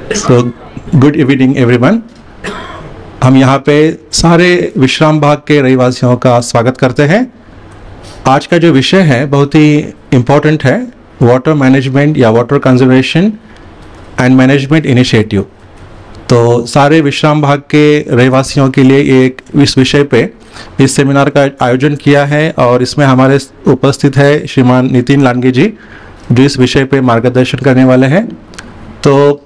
So good evening everyone. हम यहाँ पे सारे विश्राम बाग के रहवासियों का स्वागत करते हैं। आज का जो विषय है बहुत ही इम्पोर्टेंट है, वाटर मैनेजमेंट या water conservation and management initiative. तो सारे विश्राम बाग के रहवासियों के लिए एक इस विषय पे इस सेमिनार का आयोजन किया है और इसमें हमारे उपस्थित है श्रीमान नितिन लांडगे जी, जो इस विषय पे मार्गदर्शन करने वाले हैं। तो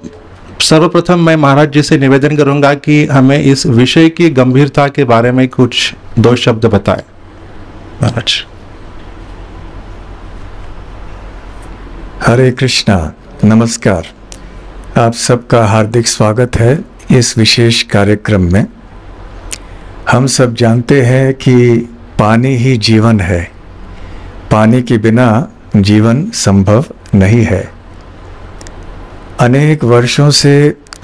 सर्वप्रथम मैं महाराज जी से निवेदन करूंगा कि हमें इस विषय की गंभीरता के बारे में कुछ दो शब्द बताएं। महाराज। हरे कृष्णा, नमस्कार। आप सबका हार्दिक स्वागत है इस विशेष कार्यक्रम में। हम सब जानते हैं कि पानी ही जीवन है, पानी के बिना जीवन संभव नहीं है। अनेक वर्षों से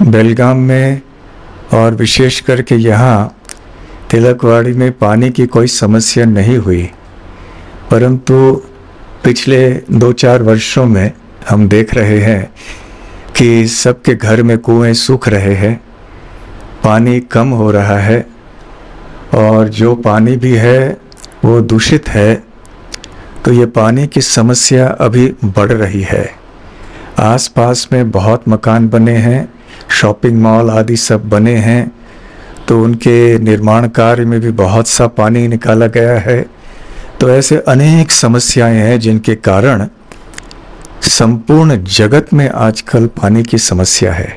बेलगाम में और विशेष करके यहाँ तिलकवाड़ी में पानी की कोई समस्या नहीं हुई, परंतु पिछले 2-4 वर्षों में हम देख रहे हैं कि सबके घर में कुएं सूख रहे हैं, पानी कम हो रहा है और जो पानी भी है वो दूषित है। तो ये पानी की समस्या अभी बढ़ रही है। आसपास में बहुत मकान बने हैं, शॉपिंग मॉल आदि सब बने हैं, तो उनके निर्माण कार्य में भी बहुत सा पानी निकाला गया है। तो ऐसे अनेक समस्याएं हैं जिनके कारण संपूर्ण जगत में आजकल पानी की समस्या है।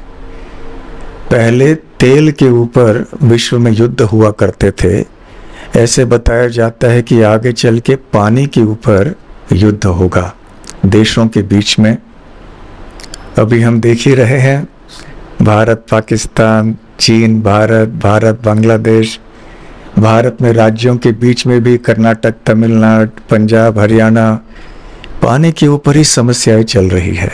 पहले तेल के ऊपर विश्व में युद्ध हुआ करते थे, ऐसे बताया जाता है कि आगे चल के पानी के ऊपर युद्ध होगा देशों के बीच में। अभी हम देख ही रहे हैं, भारत पाकिस्तान, चीन भारत, भारत बांग्लादेश, भारत में राज्यों के बीच में भी कर्नाटक, तमिलनाडु, पंजाब, हरियाणा, पानी के ऊपर ही समस्याएं चल रही है।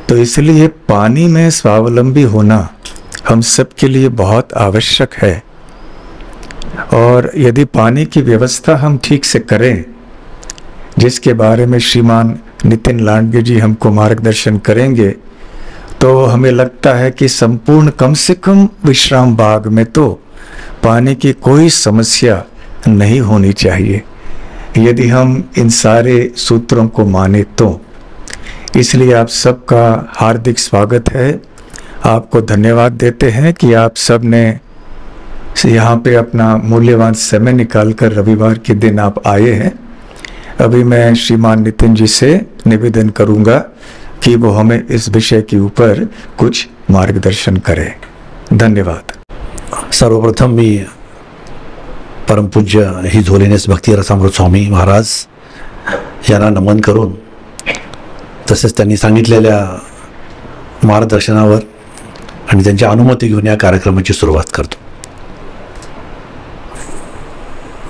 तो इसलिए पानी में स्वावलंबी होना हम सब के लिए बहुत आवश्यक है। और यदि पानी की व्यवस्था हम ठीक से करें, जिसके बारे में श्रीमान नितिन लांडगे जी हमको मार्गदर्शन करेंगे, तो हमें लगता है कि संपूर्ण कम से कम विश्राम बाग में तो पानी की कोई समस्या नहीं होनी चाहिए, यदि हम इन सारे सूत्रों को माने तो। इसलिए आप सबका हार्दिक स्वागत है। आपको धन्यवाद देते हैं कि आप सब ने यहाँ पे अपना मूल्यवान समय निकालकर रविवार के दिन आप आए हैं। अभी मैं श्रीमान नितिन जी से निवेदन करूंगा कि वो हमें इस विषय के ऊपर कुछ मार्गदर्शन करें। धन्यवाद। सर्वप्रथम मी परम पूज्य हिज होलीनेस भक्ती रसामृत स्वामी महाराज यांना नमन करून, तसेच त्यांनी सांगितलेल्या मार्गदर्शनावर आणि त्यांची अनुमती घेऊन या कार्यक्रमाची सुरुवात करतो।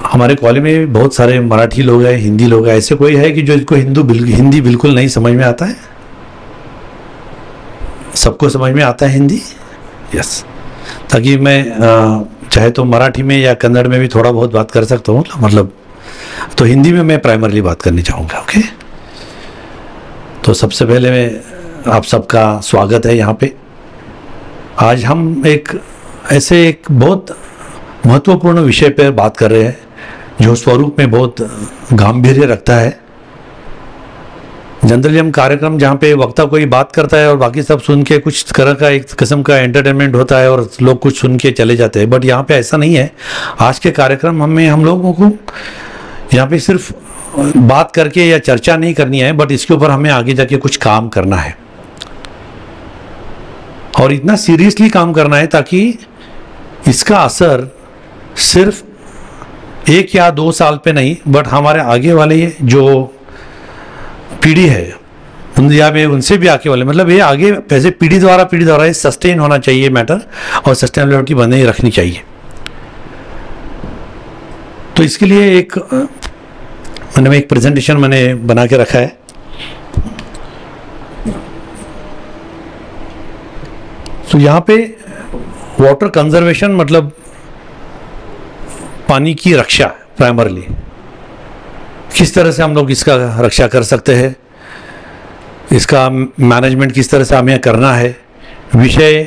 हमारे कॉलेज में बहुत सारे मराठी लोग हैं, हिंदी लोग हैं। ऐसे कोई है कि जो इसको हिंदी बिल्कुल नहीं समझ में आता है? सबको समझ में आता है हिंदी? यस। ताकि मैं चाहे तो मराठी में या कन्नड़ में भी थोड़ा बहुत बात कर सकता हूँ, मतलब तो हिंदी में मैं प्राइमरली बात करनी चाहूँगा। ओके, तो सबसे पहले मैं आप सबका स्वागत है यहाँ पे। आज हम एक बहुत महत्वपूर्ण विषय पर बात कर रहे हैं, जो स्वरूप में बहुत गांभीर्य रखता है। जनरली हम कार्यक्रम जहाँ पे वक्ता कोई बात करता है और बाकी सब सुन के कुछ तरह का एक किस्म का एंटरटेनमेंट होता है और लोग कुछ सुन के चले जाते हैं, बट यहाँ पे ऐसा नहीं है। आज के कार्यक्रम में हम लोगों को यहाँ पे सिर्फ बात करके या चर्चा नहीं करनी है, बट इसके ऊपर हमें आगे जाके कुछ काम करना है और इतना सीरियसली काम करना है ताकि इसका असर सिर्फ 1 या 2 साल पे नहीं, बट हमारे आगे वाले जो पीढ़ी है उनसे भी आगे वाले, मतलब ये आगे वैसे पीढ़ी द्वारा ये सस्टेन होना चाहिए मैटर, और सस्टेनेबिलिटी बने ही रखनी चाहिए। तो इसके लिए एक प्रेजेंटेशन मैंने बना के रखा है। तो यहाँ पे वाटर कंजर्वेशन मतलब पानी की रक्षा प्राइमरली किस तरह से हम लोग इसका रक्षा कर सकते हैं, इसका मैनेजमेंट किस तरह से हमें करना है, विषय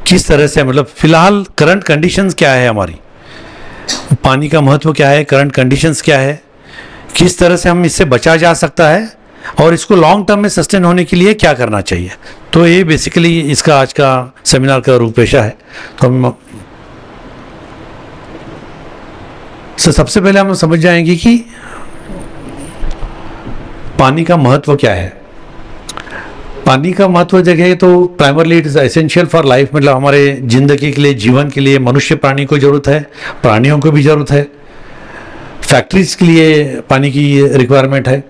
किस तरह से, मतलब फिलहाल करंट कंडीशंस क्या है, हमारी पानी का महत्व क्या है, करंट कंडीशंस क्या है, किस तरह से हम इससे बचा जा सकता है और इसको लॉन्ग टर्म में सस्टेन होने के लिए क्या करना चाहिए। तो ये बेसिकली इसका आज का सेमिनार का रूपरेखा है। तो हम सबसे पहले हम समझ जाएंगे कि पानी का महत्व क्या है। पानी का महत्व देखें तो primarily it is essential for life, मतलब हमारे जिंदगी के लिए, जीवन के लिए मनुष्य प्राणी को जरूरत है, प्राणियों को भी जरूरत है, फैक्ट्रीज के लिए पानी की रिक्वायरमेंट है,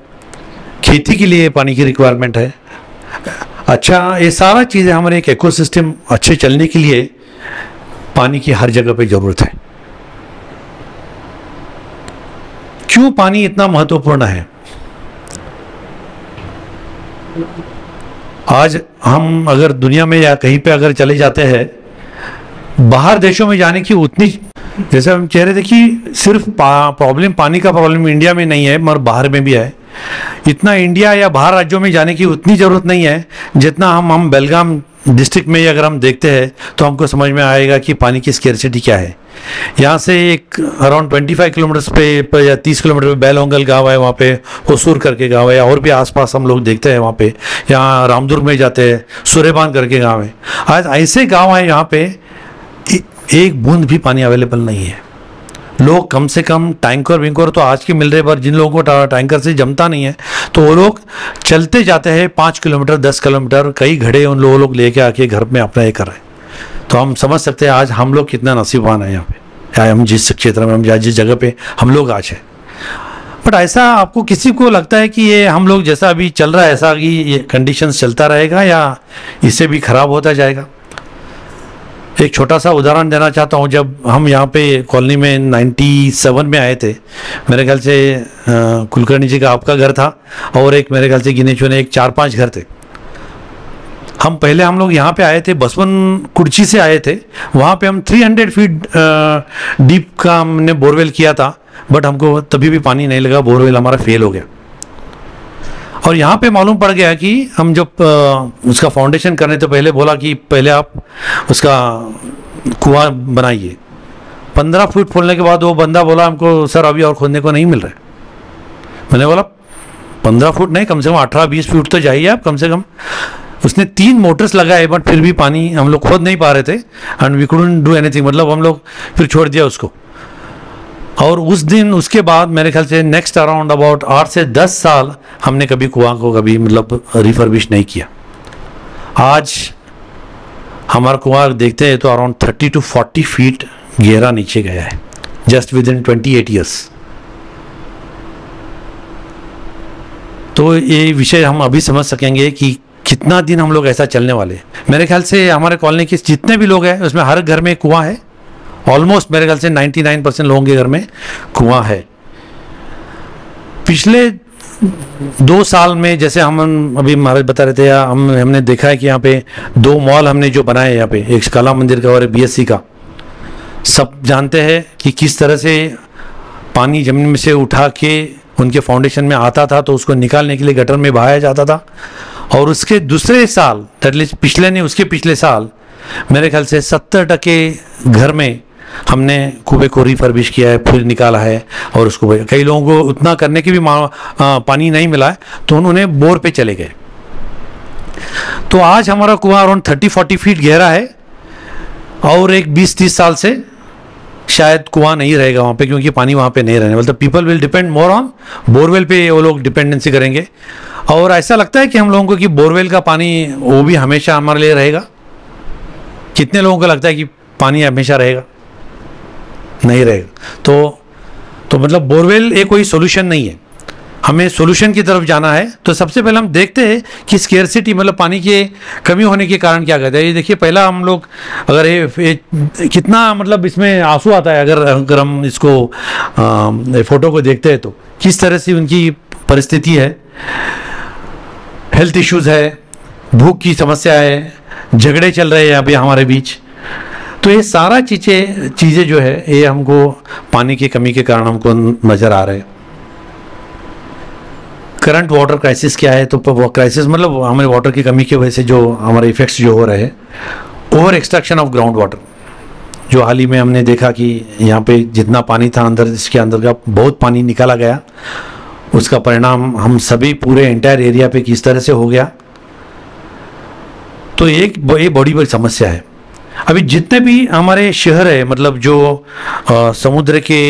खेती के लिए पानी की रिक्वायरमेंट है। अच्छा, ये सारा चीज़ें हमारे एक इकोसिस्टम अच्छे चलने के लिए पानी की हर जगह पे जरूरत है। क्यों पानी इतना महत्वपूर्ण है? आज हम अगर दुनिया में या कहीं पे अगर चले जाते हैं, बाहर देशों में जाने की उतनी, जैसे हम कह रहे थे कि सिर्फ प्रॉब्लम, पानी का प्रॉब्लम इंडिया में नहीं है मगर बाहर में भी है। इतना इंडिया या बाहर राज्यों में जाने की उतनी ज़रूरत नहीं है जितना हम बेलगाम डिस्ट्रिक्ट में अगर हम देखते हैं तो हमको समझ में आएगा कि पानी की स्केर्सिटी क्या है। यहाँ से एक अराउंड 25 किलोमीटर्स पे या 30 किलोमीटर पे बैलहोंगल गांव है, वहाँ पे होसूर करके गांव है, या और भी आसपास हम लोग देखते हैं वहाँ पे। यहाँ रामदुर्ग में जाते हैं, सूर्यबान करके गांव है। आज ऐसे गांव हैं यहाँ पे एक बूंद भी पानी अवेलेबल नहीं है। लोग कम से कम टैंकर विंकर तो आज के मिल रहे, पर जिन लोगों को टैंकर से जमता नहीं है तो वो लोग चलते जाते हैं 5 किलोमीटर 10 किलोमीटर, कई घड़े उन लोग लेके आके घर में अपना ये कर रहे हैं। तो हम समझ सकते हैं आज हम लोग कितना नसीबवान है यहाँ पे, या हम जिस क्षेत्र में, हम जिस जगह पे हम लोग आज हैं। बट ऐसा आपको किसी को लगता है कि ये हम लोग जैसा अभी चल रहा है ऐसा कि ये कंडीशंस चलता रहेगा या इससे भी खराब होता जाएगा? एक छोटा सा उदाहरण देना चाहता हूँ। जब हम यहाँ पे कॉलोनी में 97 में आए थे, मेरे ख्याल से कुलकर्णी जी का आपका घर था और एक मेरे ख्याल से गिने चुने एक 4-5 घर थे। हम लोग यहाँ पे आए थे, बसवन कुर्ची से आए थे। वहाँ पे हम 300 फीट डीप का हमने बोरवेल किया था, बट हमको तभी भी पानी नहीं लगा, बोरवेल हमारा फेल हो गया। और यहाँ पे मालूम पड़ गया कि हम जब उसका फाउंडेशन करने तो पहले बोला कि पहले आप उसका कुआं बनाइए। 15 फुट खोलने के बाद वो बंदा बोला हमको, सर अभी और खोदने को नहीं मिल रहा है। मैंने बोला 15 फुट नहीं, कम से कम 18-20 फुट तो जाइए आप कम से कम। उसने 3 मोटर्स लगाए बट फिर भी पानी हम लोग खोद नहीं पा रहे थे, and we couldn't do anything, मतलब हम लोग फिर छोड़ दिया उसको। और उस दिन उसके बाद मेरे ख्याल से नेक्स्ट अराउंड अबाउट 8 से 10 साल हमने कभी कुआं को कभी मतलब रिफर्बिश नहीं किया। आज हमारा कुआं देखते हैं तो अराउंड 30 to 40 फीट गहरा नीचे गया है, जस्ट विद इन 28 ईयर्स। तो ये विषय हम अभी समझ सकेंगे कि कितना दिन हम लोग ऐसा चलने वाले। मेरे ख्याल से हमारे कॉलोनी के जितने भी लोग हैं उसमें हर घर में कुआं है। ऑलमोस्ट मेरे ख्याल से 99% लोगों के घर में कुआं है। पिछले 2 साल में जैसे हम अभी महाराज बता रहे थे, या हमने देखा है कि यहाँ पे 2 मॉल हमने जो बनाए यहाँ पे, एक कला मंदिर का और एक BSC का। सब जानते हैं कि किस तरह से पानी जमीन में से उठा के उनके फाउंडेशन में आता था तो उसको निकालने के लिए गटर में बहाया जाता था। और उसके दूसरे साल, पिछले नहीं उसके पिछले साल मेरे ख्याल से 70% घर में हमने कुएं को रिफर्बिश किया है, फिर निकाला है। और उसको कई लोगों को उतना करने की भी पानी नहीं मिला है तो उन्होंने बोर पे चले गए। तो आज हमारा कुआं अराउंड 30-40 फीट गहरा है और एक 20-30 साल से शायद कुआं नहीं रहेगा वहाँ पे, क्योंकि पानी वहाँ पे नहीं रहने, मतलब people will depend more on borewell पे, वो लोग डिपेंडेंसी करेंगे। और ऐसा लगता है कि हम लोगों को कि बोरवेल का पानी वो भी हमेशा हमारे लिए रहेगा। कितने लोगों को लगता है कि पानी हमेशा रहेगा? नहीं रहेगा। तो मतलब बोरवेल एक कोई सोल्यूशन नहीं है, हमें सोल्यूशन की तरफ जाना है। तो सबसे पहले हम देखते हैं कि स्केर्सिटी मतलब पानी की कमी होने के कारण क्या कहते हैं। ये देखिए, पहला हम लोग अगर ये कितना मतलब इसमें आंसू आता है अगर हम इसको फोटो को देखते हैं तो किस तरह से उनकी परिस्थिति है। हेल्थ इश्यूज है, भूख की समस्या है, झगड़े चल रहे हैं अभी हमारे बीच। तो ये सारा चीज़ें जो है ये हमको पानी की कमी के कारण हमको नज़र आ रहे हैं। करंट वाटर क्राइसिस क्या है? तो क्राइसिस मतलब हमारे वाटर की कमी की वजह से जो हमारे इफेक्ट्स जो हो रहे हैं over extraction of ground water, जो हाल ही में हमने देखा कि यहाँ पे जितना पानी था अंदर, इसके अंदर का बहुत पानी निकाला गया, उसका परिणाम हम सभी पूरे एंटायर एरिया पे किस तरह से हो गया। तो एक बड़ी समस्या है। अभी जितने भी हमारे शहर है, मतलब जो समुद्र के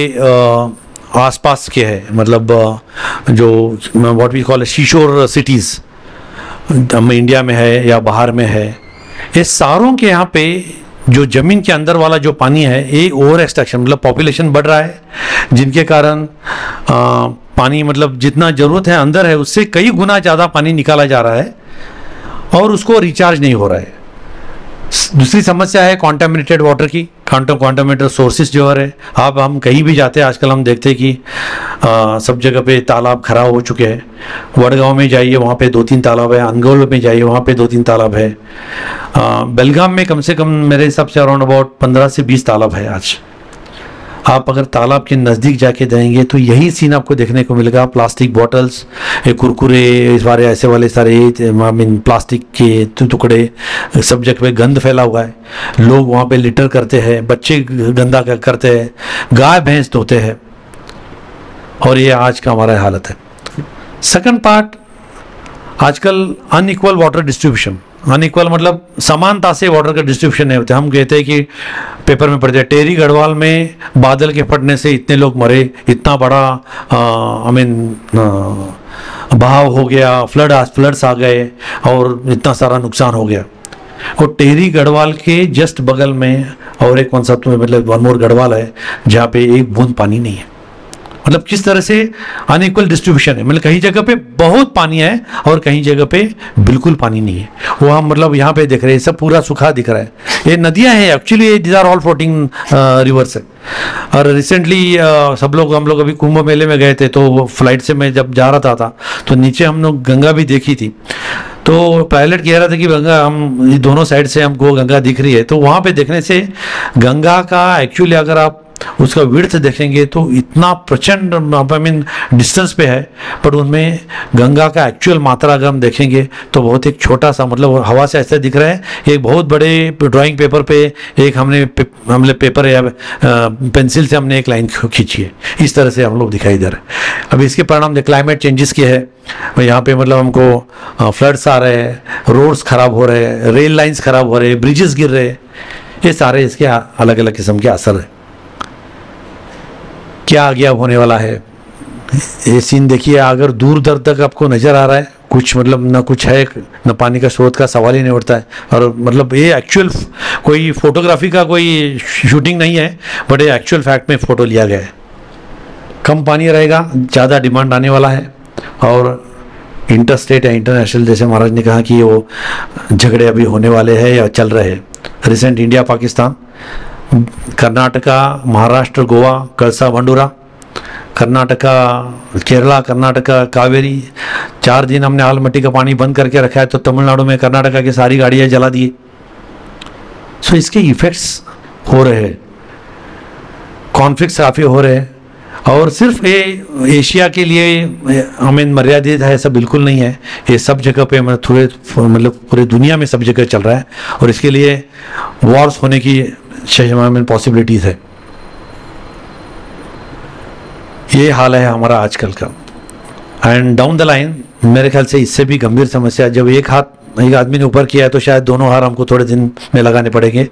आसपास के है, मतलब जो व्हाट वी कॉल शीशोर सिटीज़, हम इंडिया में है या बाहर में है, ये सारों के यहाँ पे जो ज़मीन के अंदर वाला जो पानी है, ये ओवर एक्सट्रैक्शन, मतलब पॉपुलेशन बढ़ रहा है, जिनके कारण पानी मतलब जितना ज़रूरत है अंदर है उससे कई गुना ज़्यादा पानी निकाला जा रहा है और उसको रिचार्ज नहीं हो रहा है। दूसरी समस्या है कॉन्टामिनेटेड वाटर की, कॉन्टामिनेटेड सोर्सेज जो है। अब हम कहीं भी जाते हैं आजकल हम देखते हैं कि सब जगह पे तालाब खराब हो चुके हैं। वडगांव में जाइए वहाँ पे 2-3 तालाब है, अंगोल में जाइए वहाँ पे 2-3 तालाब है, बेलगाम में कम से कम मेरे हिसाब से अराउंड अबाउट 15 से 20 तालाब है आज। आप अगर तालाब के नज़दीक जाके जाएंगे तो यही सीन आपको देखने को मिलेगा। प्लास्टिक बॉटल्स, कुरकुरे, इस बारे ऐसे वाले सारे प्लास्टिक के टुकड़े, सब जगह पे गंद फैला हुआ है। लोग वहाँ पे लिटर करते हैं, बच्चे गंदा करते हैं, गाय भैंस धोते हैं, और ये आज का हमारा हालत है। सेकंड पार्ट, आजकल अनइक्वल वाटर डिस्ट्रीब्यूशन। अनइक्वल मतलब समानता से वाटर का डिस्ट्रीब्यूशन नहीं होता। हम कहते हैं कि पेपर में पढ़ते हैं टेरी गढ़वाल में बादल के फटने से इतने लोग मरे, इतना बड़ा बहाव हो गया, फ्लड्स आ गए और इतना सारा नुकसान हो गया। और टेरी गढ़वाल के जस्ट बगल में और एक कौन सा मतलब वन मोर गढ़वाल है जहाँ पे एक बूंद पानी नहीं है। मतलब किस तरह से अनइक्वल डिस्ट्रीब्यूशन है, मतलब कहीं जगह पे बहुत पानी है और कहीं जगह पे बिल्कुल पानी नहीं है। वो हम मतलब यहाँ पे देख रहे हैं सब पूरा सूखा दिख रहा है। ये नदियाँ हैं actually, these are all floating rivers है। और रिसेंटली हम लोग अभी कुंभ मेले में गए थे, तो फ्लाइट से मैं जब जा रहा था तो नीचे हम लोग गंगा भी देखी थी। तो पायलट कह रहा था कि गंगा, हम दोनों साइड से हमको गंगा दिख रही है। तो वहाँ पे देखने से गंगा का एक्चुअली अगर आप उसका विड्थ देखेंगे तो इतना प्रचंड डिस्टेंस पे है, पर उनमें गंगा का एक्चुअल मात्रा अगर हम देखेंगे तो बहुत एक छोटा सा, मतलब हवा से ऐसे दिख रहा है। एक बहुत बड़े ड्राइंग पेपर पे एक हमने पेपर या पेंसिल से हमने एक लाइन खींची है, इस तरह से हम लोग दिखाई दे रहे हैं। अब इसके परिणाम क्लाइमेट चेंजेस के है। यहाँ पे मतलब हमको फ्लड्स आ रहे हैं, रोड्स खराब हो रहे हैं, रेल लाइन्स खराब हो रहे हैं, ब्रिजेस गिर रहे हैं, ये सारे इसके अलग अलग किस्म के असर है। क्या आगे अब होने वाला है ये सीन देखिए। अगर दूर दूर तक आपको नज़र आ रहा है कुछ, मतलब ना कुछ है, न पानी का स्रोत का सवाल ही नहीं उठता है। और मतलब ये एक्चुअल कोई फोटोग्राफी का कोई शूटिंग नहीं है, बट ये एक्चुअल फैक्ट में फ़ोटो लिया गया है। कम पानी रहेगा, ज़्यादा डिमांड आने वाला है, और इंटर स्टेट या इंटरनेशनल, जैसे महाराज ने कहा कि वो झगड़े अभी होने वाले हैं या चल रहे हैं। रिसेंट इंडिया पाकिस्तान, कर्नाटका, महाराष्ट्र, गोवा, कलसा बंडूरा, कर्नाटका, केरला, कर्नाटका, कावेरी, 4 दिन हमने आलमट्टी का पानी बंद करके रखा है। तो तमिलनाडु में कर्नाटका की सारी गाड़ियाँ जला दी। सो इसके इफेक्ट्स हो रहे हैं, कॉन्फ्लिक्ट्स काफ़ी हो रहे हैं। और सिर्फ ये एशिया के लिए हमें मर्यादित है, ऐसा बिल्कुल नहीं है। ये सब जगह पे मतलब पूरे दुनिया में सब जगह चल रहा है, और इसके लिए वॉर्स होने की पॉसिबिलिटीज है। ये हाल है हमारा आजकल का। एंड डाउन द लाइन मेरे ख्याल से इससे भी गंभीर समस्या, जब एक आदमी ने ऊपर किया है तो शायद दोनों हाथ हमको थोड़े दिन में लगाने पड़ेंगे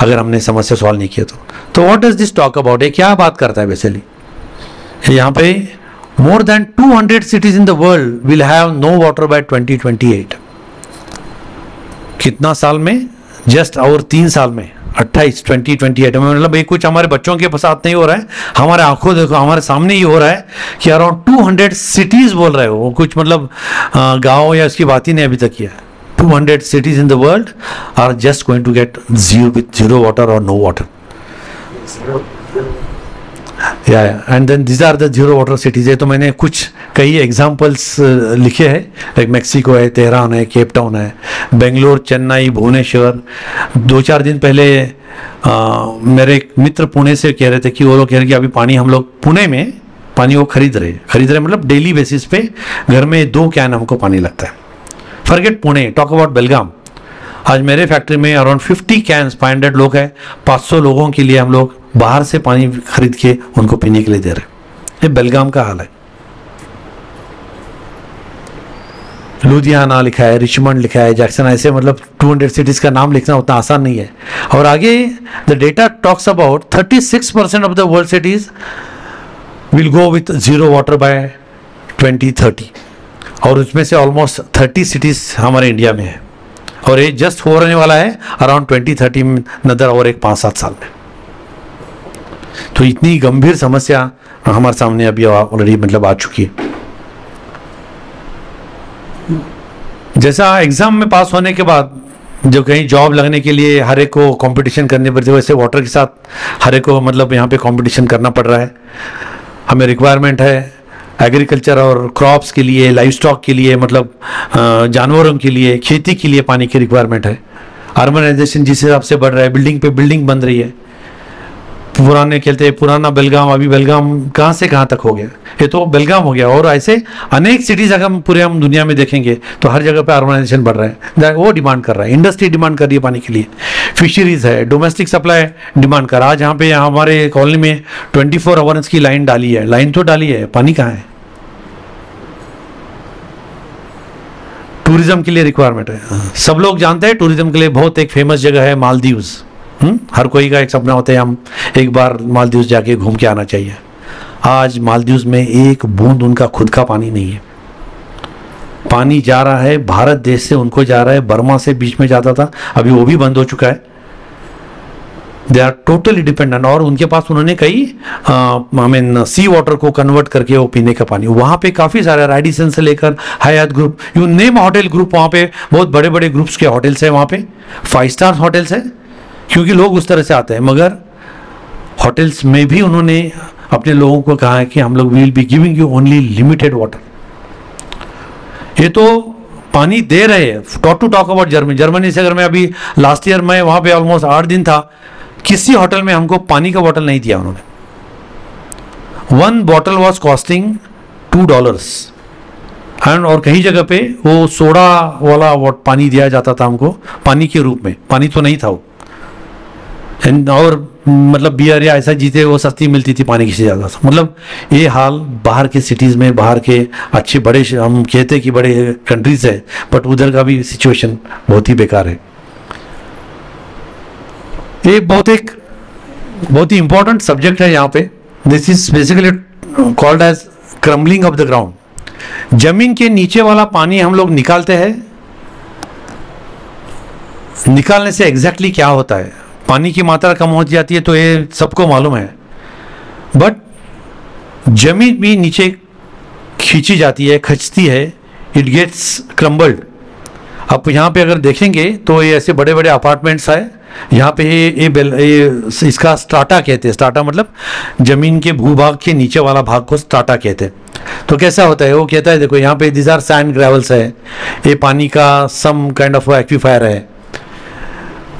अगर हमने समस्या सॉल्व नहीं किया तो what does this talk about? ये क्या बात करता है बेसिकली? यहाँ पे more than 200 cities in the world will have no water by 2028। कितना साल में? जस्ट और 3 साल में 2028 में। मतलब ये कुछ हमारे बच्चों के साथ नहीं हो रहा है, हमारे आंखों देखो हमारे सामने ही हो रहा है कि अराउंड 200 cities बोल रहे हो। वो कुछ मतलब गाँव या उसकी बात ही नहीं अभी तक किया। 200 cities in the world are just going to get zero water or no water। And then these are the zero water cities है। तो मैंने कई एग्जांपल्स लिखे हैं, लाइक मैक्सिको है, तेहरान है, केप टाउन है, बेंगलोर, चेन्नई, भुवनेश्वर। 2-4 दिन पहले मेरे एक मित्र पुणे से कह रहे थे कि वो लोग कह रहे कि अभी पानी हम लोग पुणे में पानी वो खरीद रहे मतलब डेली बेसिस पे घर में 2 कैन हमको पानी लगता है। फॉरगेट पुणे, टॉक अबाउट बेलगाम। आज मेरे फैक्ट्री में अराउंड 50 कैंस, 500 लोग हैं, 500 लोगों के लिए हम लोग बाहर से पानी खरीद के उनको पीने के लिए दे रहे हैं। ये बेलगाम का हाल है। लुधियाना लिखा है, रिचमंड लिखा है, जैक्सन, ऐसे मतलब 200 सिटीज का नाम लिखना उतना आसान नहीं है। और आगे the data talks about 36% of the world cities will go with zero water bye 2030, और उसमें से ऑलमोस्ट 30 सिटीज हमारे इंडिया में है, और ये जस्ट हो रहने वाला है अराउंड 2030 में, नदर और एक 5-7 साल में। तो इतनी गंभीर समस्या हमारे सामने अभी ऑलरेडी मतलब आ चुकी है। जैसा एग्जाम में पास होने के बाद जो कहीं जॉब लगने के लिए हर एक को कंपटीशन करने पड़ती है, वैसे वाटर के साथ हर एक को मतलब यहाँ पे कंपटीशन करना पड़ रहा है। हमें रिक्वायरमेंट है एग्रीकल्चर और क्रॉप्स के लिए, लाइव स्टॉक के लिए, मतलब जानवरों के लिए, खेती के लिए पानी की रिक्वायरमेंट है। अर्बनाइजेशन जिस हिसाब से बढ़ रहा है, बिल्डिंग पे बिल्डिंग बन रही है। पुराने कहते हैं पुराना बेलगाम, अभी बेलगाम कहाँ से कहाँ तक हो गया, ये तो बेलगाम हो गया। और ऐसे अनेक सिटीज अगर हम दुनिया में देखेंगे तो हर जगह पे अर्बनाइजेशन बढ़ रहा है, वो डिमांड कर रहा है, इंडस्ट्री डिमांड कर रही है पानी के लिए, फिशरीज है, डोमेस्टिक सप्लाई डिमांड कर रहा है। आज यहाँ पे हमारे कॉलोनी में 24 आवर्स की लाइन डाली है, लाइन तो डाली है, पानी कहाँ है? टूरिज्म के लिए रिक्वायरमेंट है। सब लोग जानते हैं टूरिज्म के लिए बहुत एक फेमस जगह है मालदीव्स। हर कोई का एक सपना होता है हम एक बार मालदीव्स जाके घूम के आना चाहिए। आज मालदीव्स में एक बूंद उनका खुद का पानी नहीं है। पानी जा रहा है भारत देश से उनको जा रहा है, बर्मा से बीच में जाता था, अभी वो भी बंद हो चुका है। दे आर टोटली डिपेंडेंट, और उनके पास उन्होंने कई सी वाटर को कन्वर्ट करके वो पीने का पानी, वहाँ पे काफ़ी सारे रेडिसन से लेकर हयात ग्रुप, यू नेम होटल ग्रुप, वहाँ पे बहुत बड़े बड़े ग्रुप्स के होटल्स हैं, वहाँ पे 5 स्टार होटल्स हैं, क्योंकि लोग उस तरह से आते हैं। मगर होटल्स में भी उन्होंने अपने लोगों को कहा है कि हम लोग will be giving you only limited water. ये तो पानी दे रहे हैं। टू टॉक अबाउट जर्मनी से अगर मैं अभी लास्ट ईयर मैं वहाँ पे ऑलमोस्ट 8 दिन था, किसी होटल में हमको पानी का बॉटल नहीं दिया उन्होंने। 1 बॉटल वॉज कॉस्टिंग $2 एंड, और कहीं जगह पे वो सोडा वाला पानी दिया जाता था हमको पानी के रूप में, पानी तो नहीं था वो। और मतलब बियर या ऐसा जीते वो सस्ती मिलती थी पानी की से ज़्यादा। मतलब ये हाल बाहर के सिटीज़ में, बाहर के अच्छे बड़े, हम कहते कि बड़े कंट्रीज है, बट उधर का भी सिचुएशन बहुत ही बेकार है। ये बहुत ही इंपॉर्टेंट सब्जेक्ट है यहाँ पे। This is basically called as crumbling of the ground. जमीन के नीचे वाला पानी हम लोग निकालते हैं, निकालने से एग्जैक्टली क्या होता है, पानी की मात्रा कम हो जाती है तो ये सबको मालूम है, बट जमीन भी नीचे खींची जाती है, खचती है, इट गेट्स क्रम्बल्ड। अब यहाँ पे अगर देखेंगे तो ये ऐसे बड़े बड़े अपार्टमेंट्स है, यहाँ पे ये इसका स्ट्राटा कहते हैं। स्ट्राटा मतलब जमीन के भूभाग के नीचे वाला भाग को स्ट्राटा कहते हैं। तो कैसा होता है, वो कहता है देखो यहाँ पे दिस आर सैंड ग्रेवल्स है, ये पानी का सम काइंड ऑफ एक्वीफायर है,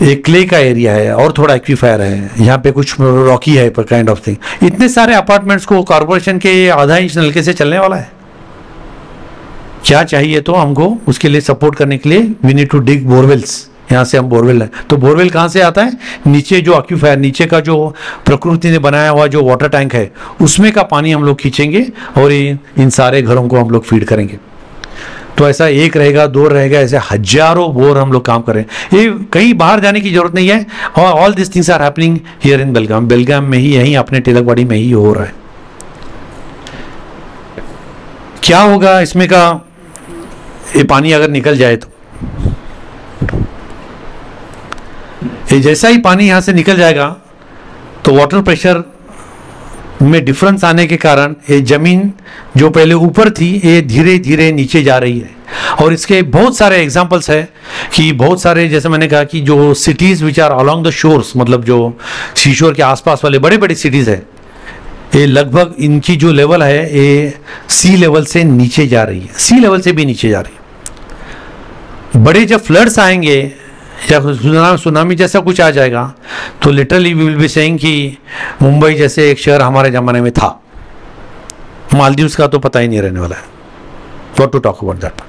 एक क्ले का एरिया है और थोड़ा एक्वीफायर है, यहाँ पे कुछ रॉकी है पर काइंड ऑफ थिंग। इतने सारे अपार्टमेंट्स को कॉर्पोरेशन के आधा इंच नलके से चलने वाला है। क्या चाहिए तो हमको उसके लिए सपोर्ट करने के लिए we need to dig borewells. यहाँ से हम बोरवेल है, तो बोरवेल कहाँ से आता है, नीचे जो एक्वीफायर, नीचे का जो प्रकृति ने बनाया हुआ जो वाटर टैंक है उसमें का पानी हम लोग खींचेंगे और इन सारे घरों को हम लोग फीड करेंगे। तो ऐसा एक रहेगा, 2 रहेगा, ऐसे हजारों बोर हम लोग काम करें। ये कहीं बाहर जाने की जरूरत नहीं है, और all this things are happening here in Belgaum. Belgaum में ही, यहीं अपने तिलकवाड़ी में ही हो रहा है। क्या होगा इसमें का, ये पानी अगर निकल जाए तो ये जैसा ही पानी यहाँ से निकल जाएगा तो वाटर प्रेशर में डिफरेंस आने के कारण ये जमीन जो पहले ऊपर थी ये धीरे धीरे नीचे जा रही है। और इसके बहुत सारे एग्जांपल्स है कि बहुत सारे, जैसे मैंने कहा कि जो cities which are along the shores, मतलब जो सीशोर के आसपास वाले बड़े बड़े सिटीज़ है, ये लगभग इनकी जो लेवल है ये सी लेवल से नीचे जा रही है, सी लेवल से भी नीचे जा रही है। बड़े जब फ्लड्स आएंगे या सुनामी जैसा कुछ आ जाएगा तो literally we will be saying कि मुंबई जैसे एक शहर हमारे ज़माने में था, मालदीव्स का तो पता ही नहीं रहने वाला है। What to talk about that.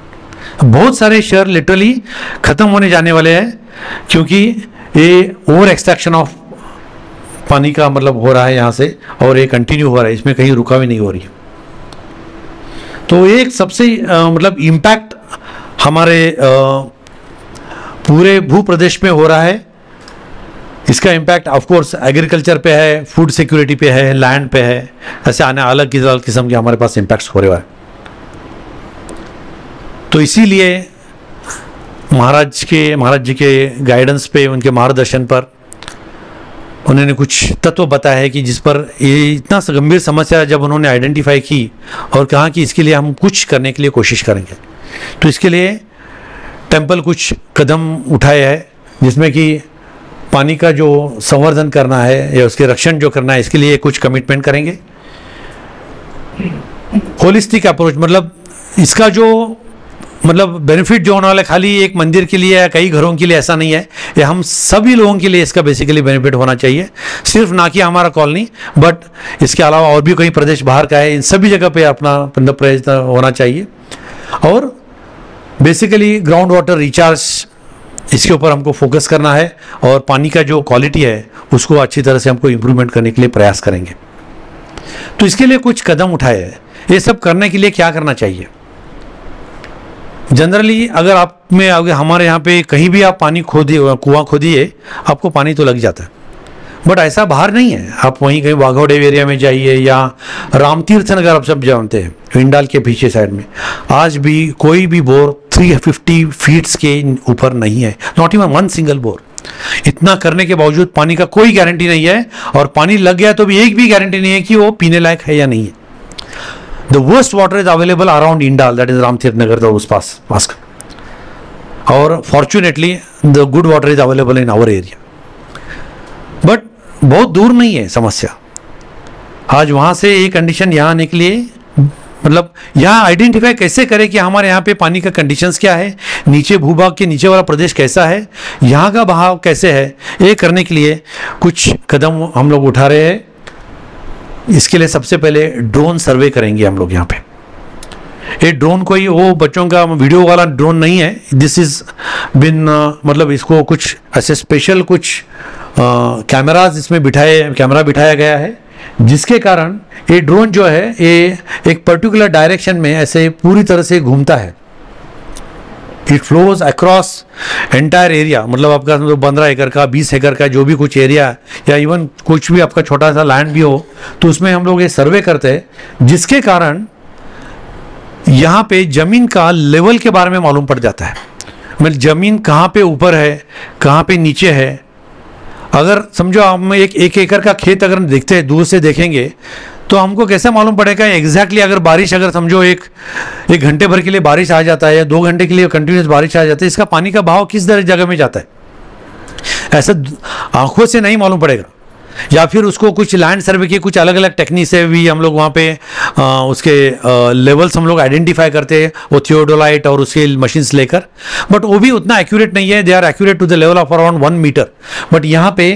बहुत सारे शहर लिटरली खत्म होने जाने वाले हैं क्योंकि ये ओवर एक्सट्रैक्शन ऑफ पानी का मतलब हो रहा है यहाँ से, और ये कंटिन्यू हो रहा है, इसमें कहीं रुका भी नहीं हो रही है। तो एक सबसे मतलब इम्पैक्ट हमारे पूरे भूप्रदेश में हो रहा है। इसका इम्पैक्ट ऑफ कोर्स एग्रीकल्चर पे है, फूड सिक्योरिटी पे है, लैंड पे है, ऐसे आने अलग किस्म के हमारे पास इम्पैक्ट्स हो रहे हैं। तो इसीलिए महाराज जी के गाइडेंस पे, उनके मार्गदर्शन पर उन्होंने कुछ तत्व बताया है कि जिस पर ये इतना गंभीर समस्या जब उन्होंने आइडेंटिफाई की और कहा कि इसके लिए हम कुछ करने के लिए कोशिश करेंगे, तो इसके लिए टेम्पल कुछ कदम उठाए हैं, जिसमें कि पानी का जो संवर्धन करना है या उसके रक्षण जो करना है, इसके लिए कुछ कमिटमेंट करेंगे। होलिस्टिक अप्रोच, मतलब इसका जो मतलब बेनिफिट जो होने वाला है खाली एक मंदिर के लिए या कई घरों के लिए ऐसा नहीं है, ये हम सभी लोगों के लिए इसका बेसिकली बेनिफिट होना चाहिए, सिर्फ ना कि हमारा कॉलोनी, बट इसके अलावा और भी कई प्रदेश बाहर का है, इन सभी जगह पे अपना प्रयत्न होना चाहिए। और बेसिकली ग्राउंड वाटर रिचार्ज, इसके ऊपर हमको फोकस करना है और पानी का जो क्वालिटी है उसको अच्छी तरह से हमको इम्प्रूवमेंट करने के लिए प्रयास करेंगे। तो इसके लिए कुछ कदम उठाए हैं। ये सब करने के लिए क्या करना चाहिए? जनरली अगर आप में अगर हमारे यहाँ पे कहीं भी आप पानी खोदिए, कुआं खोदिए, आपको पानी तो लग जाता है, बट ऐसा बाहर नहीं है। आप वहीं कहीं वाघोडेव एरिया में जाइए या रामतीर्थ नगर, आप सब जानते हैं हिंडाल के पीछे साइड में, आज भी कोई भी बोर 350 फीट्स के ऊपर नहीं है, not even one single bore. इतना करने के बावजूद पानी का कोई गारंटी नहीं है, और पानी लग गया तो भी एक भी गारंटी नहीं है कि वो पीने लायक है या नहीं है। The worst water is available around Indal, that is Ramtirth नगर का उस पास का, और fortunately the good water is available in our area, but बहुत दूर नहीं है समस्या। आज वहाँ से ये कंडीशन यहाँ आने के लिए, मतलब यहाँ आइडेंटिफाई कैसे करें कि हमारे यहाँ पे पानी का कंडीशंस क्या है, नीचे भूभाग के नीचे वाला प्रदेश कैसा है, यहाँ का बहाव कैसे है, ये करने के लिए कुछ कदम हम लोग उठा रहे हैं। इसके लिए सबसे पहले ड्रोन सर्वे करेंगे हम लोग यहाँ पे। ये ड्रोन कोई वो बच्चों का वीडियो वाला ड्रोन नहीं है, दिस इज बिन मतलब इसको कुछ ऐसे स्पेशल कुछ कैमराज इसमें कैमरा बिठाया गया है, जिसके कारण ये ड्रोन जो है ये एक पर्टिकुलर डायरेक्शन में ऐसे पूरी तरह से घूमता है। It flows across entire area, मतलब आपका 15 एकड़ का 20 एकड़ का जो भी कुछ एरिया या इवन कुछ भी आपका छोटा सा लैंड भी हो, तो उसमें हम लोग ये सर्वे करते हैं, जिसके कारण यहाँ पे जमीन का लेवल के बारे में मालूम पड़ जाता है। मतलब जमीन कहाँ पे ऊपर है, कहाँ पे नीचे है। अगर समझो हम एक एकड़ का खेत अगर देखते हैं, दूर से देखेंगे, तो हमको कैसे मालूम पड़ेगा एग्जैक्टली अगर बारिश, अगर समझो एक घंटे भर के लिए बारिश आ जाता है या 2 घंटे के लिए कंटिन्यूस बारिश आ जाती है, इसका पानी का बहाव किस जगह में जाता है, ऐसा आंखों से नहीं मालूम पड़ेगा। या फिर उसको कुछ लैंड सर्वे की कुछ अलग अलग टेक्निक से भी हम लोग वहाँ पे उसके लेवल्स हम लोग आइडेंटिफाई करते हैं, वो थियोडोलाइट और उसके मशीन्स लेकर, बट वो भी उतना एक्यूरेट नहीं है। They are accurate to the level of around 1 metre, but यहाँ पे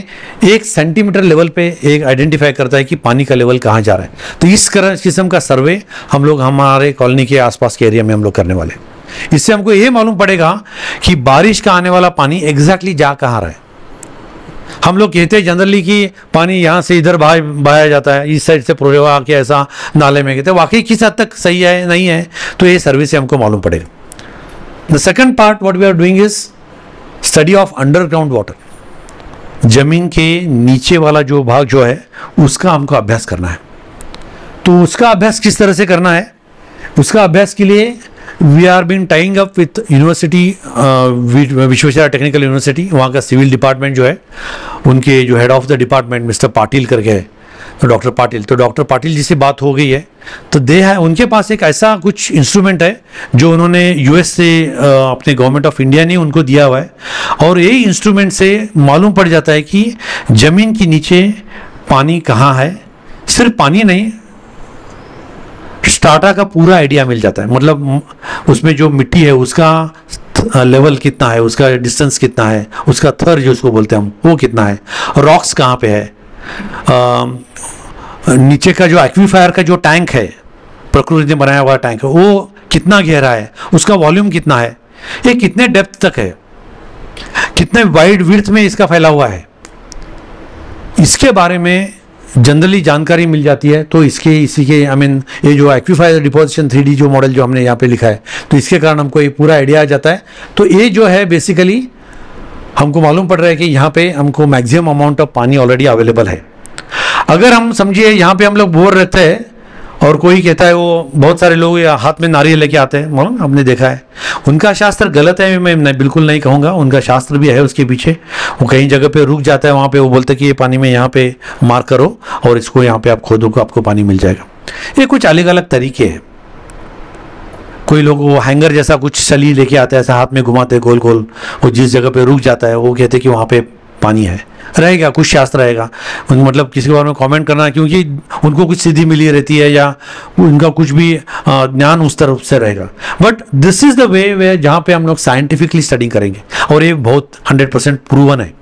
1 सेंटीमीटर लेवल पे एक आइडेंटिफाई करता है कि पानी का लेवल कहाँ जा रहा है। तो इस किस्म का सर्वे हम लोग हमारे कॉलोनी के आसपास के एरिया में हम लोग करने वाले हैं। इससे हमको ये मालूम पड़ेगा कि बारिश का आने वाला पानी एग्जैक्टली जा कहाँ रहा है। हम लोग कहते हैं जनरली कि पानी यहाँ से इधर बहाया जाता है, इस साइड से प्रोरेवा के ऐसा नाले में कहते हैं, वाकई किस हद तक सही है नहीं है, तो ये सर्वे से हमको मालूम पड़ेगा। The second part what we are doing is study of underground water. जमीन के नीचे वाला जो भाग जो है उसका हमको अभ्यास करना है। तो उसका अभ्यास किस तरह से करना है, उसका अभ्यास के लिए we are been tying up with university, Visvesvaraya technical university, वहाँ का सिविल डिपार्टमेंट जो है, उनके जो head of the department mister Patil करके है, तो डॉक्टर पाटिल जी से बात हो गई है। तो दे है उनके पास एक ऐसा कुछ इंस्ट्रूमेंट है जो उन्होंने यूएस से अपने गवर्नमेंट ऑफ इंडिया ने उनको दिया हुआ है, और ये इंस्ट्रूमेंट से मालूम पड़ जाता है कि जमीन के नीचे पानी कहाँ है। सिर्फ पानी नहीं, स्टार्टा का पूरा आइडिया मिल जाता है, मतलब उसमें जो मिट्टी है उसका लेवल कितना है, उसका डिस्टेंस कितना है, उसका थर जो उसको बोलते हैं हम वो कितना है, रॉक्स कहाँ पे है, नीचे का जो एक्वीफायर का जो टैंक है, प्रकृति ने बनाया हुआ टैंक है, वो कितना गहरा है, उसका वॉल्यूम कितना है, ये कितने डेप्थ तक है, कितने वाइड विड्थ में इसका फैला हुआ है, इसके बारे में जनरली जानकारी मिल जाती है। तो इसी के ये जो एक्विफायर डिपोजिशन 3D जो मॉडल जो हमने यहाँ पे लिखा है, तो इसके कारण हमको ये पूरा आइडिया आ जाता है। तो ये जो है बेसिकली हमको मालूम पड़ रहा है कि यहाँ पे हमको मैक्सिमम अमाउंट ऑफ पानी ऑलरेडी अवेलेबल है। अगर हम समझिए यहाँ पे हम लोग बोर रहते हैं और कोई कहता है, वो बहुत सारे लोग या हाथ में नारियल लेके आते हैं, मालूम आपने देखा है, उनका शास्त्र गलत है, मैं बिल्कुल नहीं कहूँगा, उनका शास्त्र भी है उसके पीछे। वो कहीं जगह पे रुक जाता है, वहाँ पे वो बोलते हैं कि ये पानी में यहाँ पे मार करो और इसको यहाँ पे आप खोदो को आपको पानी मिल जाएगा। ये कुछ अलग अलग तरीके हैं। कोई लोग वो हैंगर जैसा कुछ सली लेके आते हैं, ऐसा हाथ में घुमाते गोल गोल, वो जिस जगह पे रुक जाता है वो कहते हैं कि वहाँ पे पानी है, रहेगा कुछ शास्त्र रहेगा। मतलब किसी के बारे में कमेंट करना, क्योंकि उनको कुछ सिद्धि मिली रहती है या उनका कुछ भी ज्ञान उस तरफ से रहेगा। But this is the way जहाँ पे हम लोग साइंटिफिकली स्टडी करेंगे, और ये बहुत 100% प्रूवन है,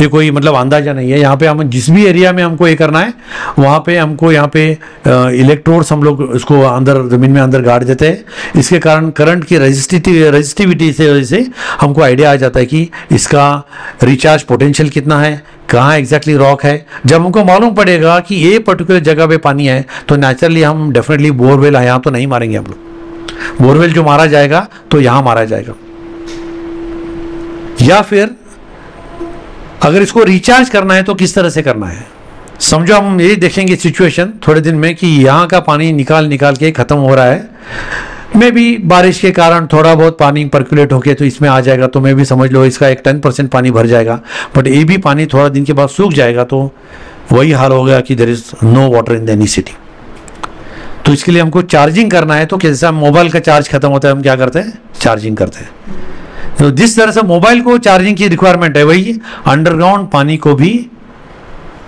ये कोई मतलब अंदाजा नहीं है। यहाँ पे हम जिस भी एरिया में हमको ये करना है, वहाँ पे हमको यहाँ पे इलेक्ट्रोड्स हम लोग उसको अंदर ज़मीन में अंदर गाड़ देते हैं। इसके कारण करंट की रेजिस्टिविटी से वजह से हमको आइडिया आ जाता है कि इसका रिचार्ज पोटेंशियल कितना है, कहाँ एग्जैक्टली रॉक है। जब हमको मालूम पड़ेगा कि ये पर्टिकुलर जगह पे पानी है, तो नेचुरली हम डेफिनेटली बोरवेल यहाँ तो नहीं मारेंगे हम लोग। बोरवेल जो मारा जाएगा तो यहाँ मारा जाएगा, या फिर अगर इसको रिचार्ज करना है तो किस तरह से करना है। समझो हम ये देखेंगे सिचुएशन थोड़े दिन में कि यहाँ का पानी निकाल के ख़त्म हो रहा है, मैं भी बारिश के कारण थोड़ा बहुत पानी पर्कुलेट होके तो इसमें आ जाएगा, तो मैं भी समझ लो इसका एक 10% पानी भर जाएगा। बट ये भी पानी थोड़ा दिन के बाद सूख जाएगा, तो वही हाल हो गया कि there is no water in any city. तो इसके लिए हमको चार्जिंग करना है, तो जैसा मोबाइल का चार्ज खत्म होता है हम क्या करते हैं, चार्जिंग करते हैं। तो जिस तरह से मोबाइल को चार्जिंग की रिक्वायरमेंट है, वही अंडरग्राउंड पानी को भी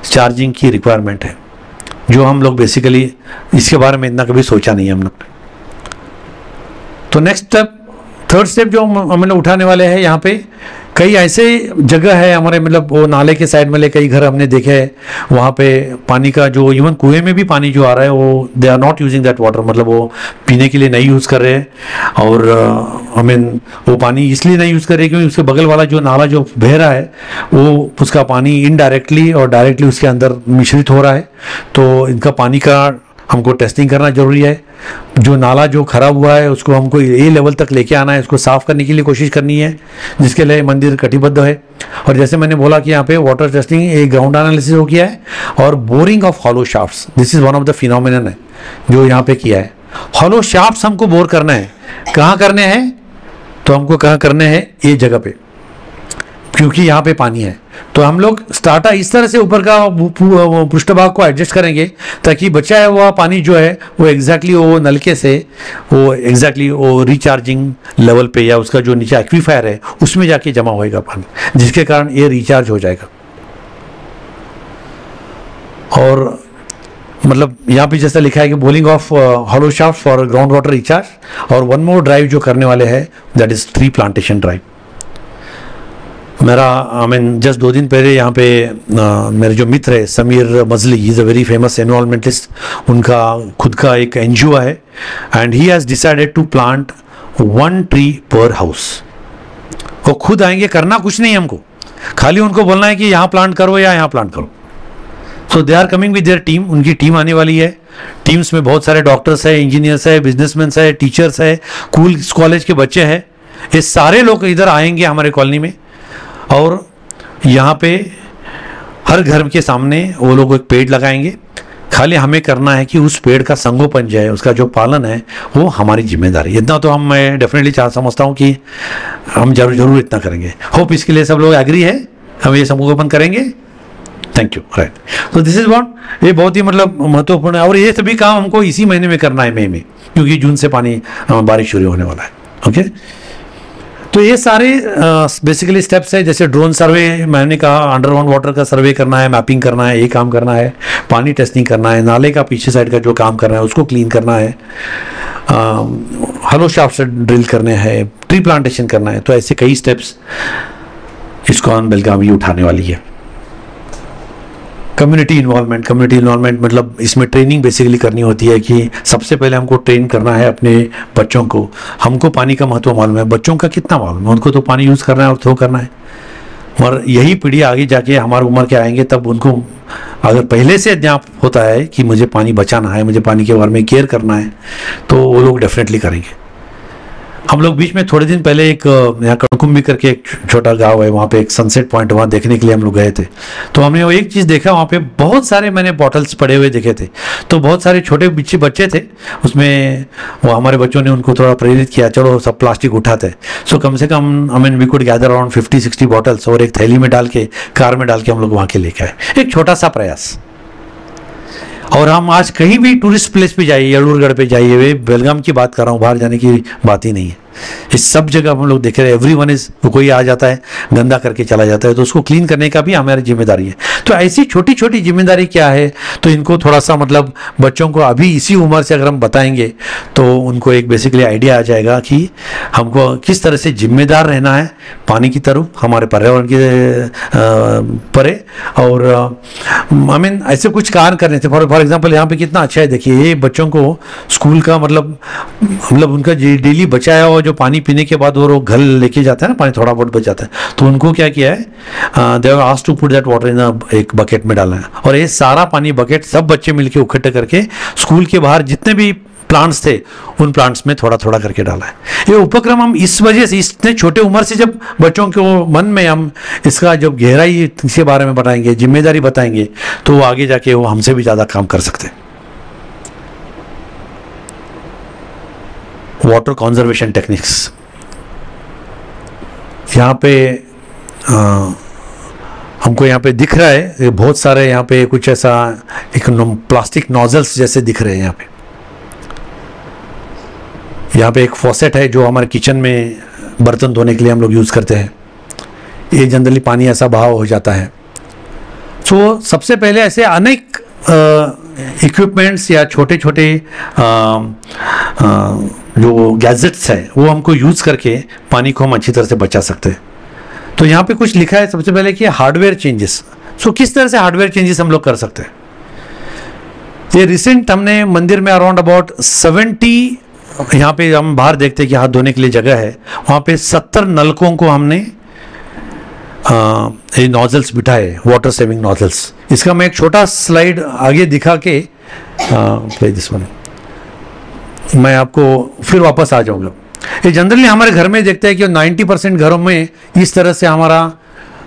चार्जिंग की रिक्वायरमेंट है, जो हम लोग बेसिकली इसके बारे में इतना कभी सोचा नहीं है हम लोग। तो नेक्स्ट स्टेप, थर्ड स्टेप जो हम लोग उठाने वाले हैं, यहाँ पे कई ऐसे जगह है हमारे, मतलब वो नाले के साइड में कई घर हमने देखे हैं, वहाँ पे पानी का जो इवन कुएं में भी पानी जो आ रहा है, वो they are not using that water, मतलब वो पीने के लिए नहीं यूज़ कर रहे हैं। और वो पानी इसलिए नहीं यूज़ कर रहे क्योंकि उसके बगल वाला जो नाला जो बह रहा है, वो उसका पानी इनडायरेक्टली और डायरेक्टली उसके अंदर मिश्रित हो रहा है। तो इनका पानी का हमको टेस्टिंग करना जरूरी है। जो नाला जो खराब हुआ है उसको हमको ए लेवल तक लेके आना है, उसको साफ करने के लिए कोशिश करनी है, जिसके लिए मंदिर कटिबद्ध है। और जैसे मैंने बोला कि यहाँ पे वाटर टेस्टिंग, एक ग्राउंड एनालिसिस हो किया है, और borrowing of hollow shafts, this is one of the phenomenon है जो यहाँ पे किया है। हॉलो शाफ्ट्स हमको बोर करना है, कहाँ करने हैं, तो हमको कहाँ करने हैं, ये जगह पे, क्योंकि यहाँ पे पानी है। तो हम लोग स्टार्टा इस तरह से ऊपर का पृष्ठभाग को एडजस्ट करेंगे ताकि बचा हुआ पानी जो है वो एग्जैक्टली वो नलके से वो एग्जैक्टली वो रिचार्जिंग लेवल पे या उसका जो नीचे एक्विफायर है उसमें जाके जमा होएगा पानी, जिसके कारण ये रिचार्ज हो जाएगा। और मतलब यहाँ पे जैसा लिखा है कि bowling of hollow shaft for ground water recharge. और वन मोर ड्राइव जो करने वाले हैं, that is tree plantation drive. मेरा जस्ट 2 दिन पहले यहाँ पे मेरे जो मित्र है Sameer Majli, he is a very famous environmentalist, उनका खुद का एक NGO है, and he has decided to plant 1 tree per house. वो खुद आएंगे, करना कुछ नहीं हमको, खाली उनको बोलना है कि यहाँ प्लांट करो या यहाँ प्लांट करो। So they are coming with their team, उनकी टीम आने वाली है। टीम्स में बहुत सारे डॉक्टर्स है, इंजीनियर्स है, बिजनेसमैन है, टीचर्स है, कॉलेज के बच्चे हैं, ये सारे लोग इधर आएंगे हमारे कॉलोनी में। और यहाँ पे हर घर के सामने वो लोग एक पेड़ लगाएंगे। खाली हमें करना है कि उस पेड़ का संगोपन जो है, उसका जो पालन है, वो हमारी जिम्मेदारी। इतना तो हम मैं डेफिनेटली समझता हूँ कि हम जरूर इतना करेंगे। होप इसके लिए सब लोग एग्री है, हम ये संगोपन करेंगे। Thank you. राइट, तो दिस इज व्हाट, ये बहुत ही मतलब महत्वपूर्ण है। और ये सभी काम हमको इसी महीने में करना है, मई में, क्योंकि जून से पानी बारिश शुरू होने वाला है। ओके, तो ये सारे बेसिकली स्टेप्स है। जैसे ड्रोन सर्वे, मैंने कहा अंडरग्राउंड वाटर का सर्वे करना है, मैपिंग करना है, ये काम करना है, पानी टेस्टिंग करना है, नाले का पीछे साइड का जो काम करना है उसको क्लीन करना है, हलो शाफ्ट से ड्रिल करने हैं, ट्री प्लांटेशन करना है। तो ऐसे कई स्टेप्स ISKCON बेलगावी उठाने वाली है। कम्युनिटी इन्वॉल्वमेंट मतलब इसमें ट्रेनिंग बेसिकली करनी होती है कि सबसे पहले हमको ट्रेन करना है अपने बच्चों को। हमको पानी का महत्व मालूम है, बच्चों का कितना मालूम है, उनको तो पानी यूज़ करना है और थ्रो करना है। मगर यही पीढ़ी आगे जाके हमारी उम्र के आएंगे, तब उनको अगर पहले से ज्ञाप होता है कि मुझे पानी बचाना है, मुझे पानी के बारे में केयर करना है, तो वो लोग डेफिनेटली करेंगे। हम लोग बीच में थोड़े दिन पहले एक यहाँ कणकुंबी करके एक छोटा गांव है, वहाँ पे एक सनसेट पॉइंट वहाँ देखने के लिए हम लोग गए थे। तो हमने वो एक चीज़ देखा, वहाँ पे बहुत सारे मैंने बॉटल्स पड़े हुए देखे थे। तो बहुत सारे छोटे बच्चे थे उसमें, वो हमारे बच्चों ने उनको थोड़ा प्रेरित किया, चलो सब प्लास्टिक उठाते। सो कम से कम I mean we could gather around 50-60 bottles और एक थैली में डाल के, कार में डाल के हम लोग वहाँ के लेके आए। एक छोटा सा प्रयास। और हम आज कहीं भी टूरिस्ट प्लेस पे जाइए, यड़ूरगढ़ पे जाइए, वे बेलगाम की बात कर रहा हूँ, बाहर जाने की बात ही नहीं है। इस सब जगह हम लोग देख रहे हैं, एवरीवन इज, कोई आ जाता है गंदा करके चला जाता है, तो उसको क्लीन करने का भी हमारी जिम्मेदारी है। तो ऐसी छोटी छोटी जिम्मेदारी क्या है, तो इनको थोड़ा सा मतलब बच्चों को अभी इसी उम्र से अगर हम बताएंगे तो उनको एक बेसिकली आइडिया आ जाएगा कि हमको किस तरह से जिम्मेदार रहना है पानी की तरफ, हमारे पर्यावरण के परे। और आई मीन ऐसे कुछ कार्य करने थे। फॉर एग्जाम्पल यहाँ पे कितना अच्छा है, देखिए ये बच्चों को स्कूल का मतलब उनका डेली बचाया हुआ जो पानी पीने के बाद वो घर लेके जाता है ना, पानी थोड़ा बहुत बच जाता है, तो उनको क्या किया है, they have asked to put that water in एक बकेट में डालना है। और ये सारा पानी बकेट सब बच्चे मिलके इकट्ठे करके स्कूल के बाहर जितने भी प्लांट्स थे उन प्लांट्स में थोड़ा थोड़ा करके डाला है। ये उपक्रम हम इस वजह से, इतने छोटे उम्र से जब बच्चों के मन में हम इसका जब गहराई के बारे में बताएंगे, जिम्मेदारी बताएंगे, तो वो आगे जाके वो हमसे भी ज़्यादा काम कर सकते हैं। वाटर कंजर्वेशन टेक्निक्स, यहाँ पे हमको यहाँ पे दिख रहा है बहुत सारे, यहाँ पे कुछ ऐसा एक प्लास्टिक नोजल्स जैसे दिख रहे हैं। यहाँ पे एक फॉसेट है जो हमारे किचन में बर्तन धोने के लिए हम लोग यूज़ करते हैं। ये जनरली पानी ऐसा बहाव हो जाता है। तो सबसे पहले ऐसे अनेक इक्विपमेंट्स या छोटे छोटे जो गैजेट्स हैं वो हमको यूज़ करके पानी को हम अच्छी तरह से बचा सकते हैं। तो यहाँ पे कुछ लिखा है सबसे पहले कि हार्डवेयर चेंजेस। सो किस तरह से हार्डवेयर चेंजेस हम लोग कर सकते हैं। ये रिसेंट हमने मंदिर में अराउंड अबाउट 70, यहाँ पे हम बाहर देखते हैं कि हाथ धोने के लिए जगह है, वहाँ पे 70 नलकों को हमने ये नोजल्स बिठाए, वाटर सेविंग नोजल्स। इसका मैं एक छोटा स्लाइड आगे दिखा के दिस वन मैं आपको फिर वापस आ जाऊंगा। ये जनरली हमारे घर में देखते हैं कि 90% घरों में इस तरह से हमारा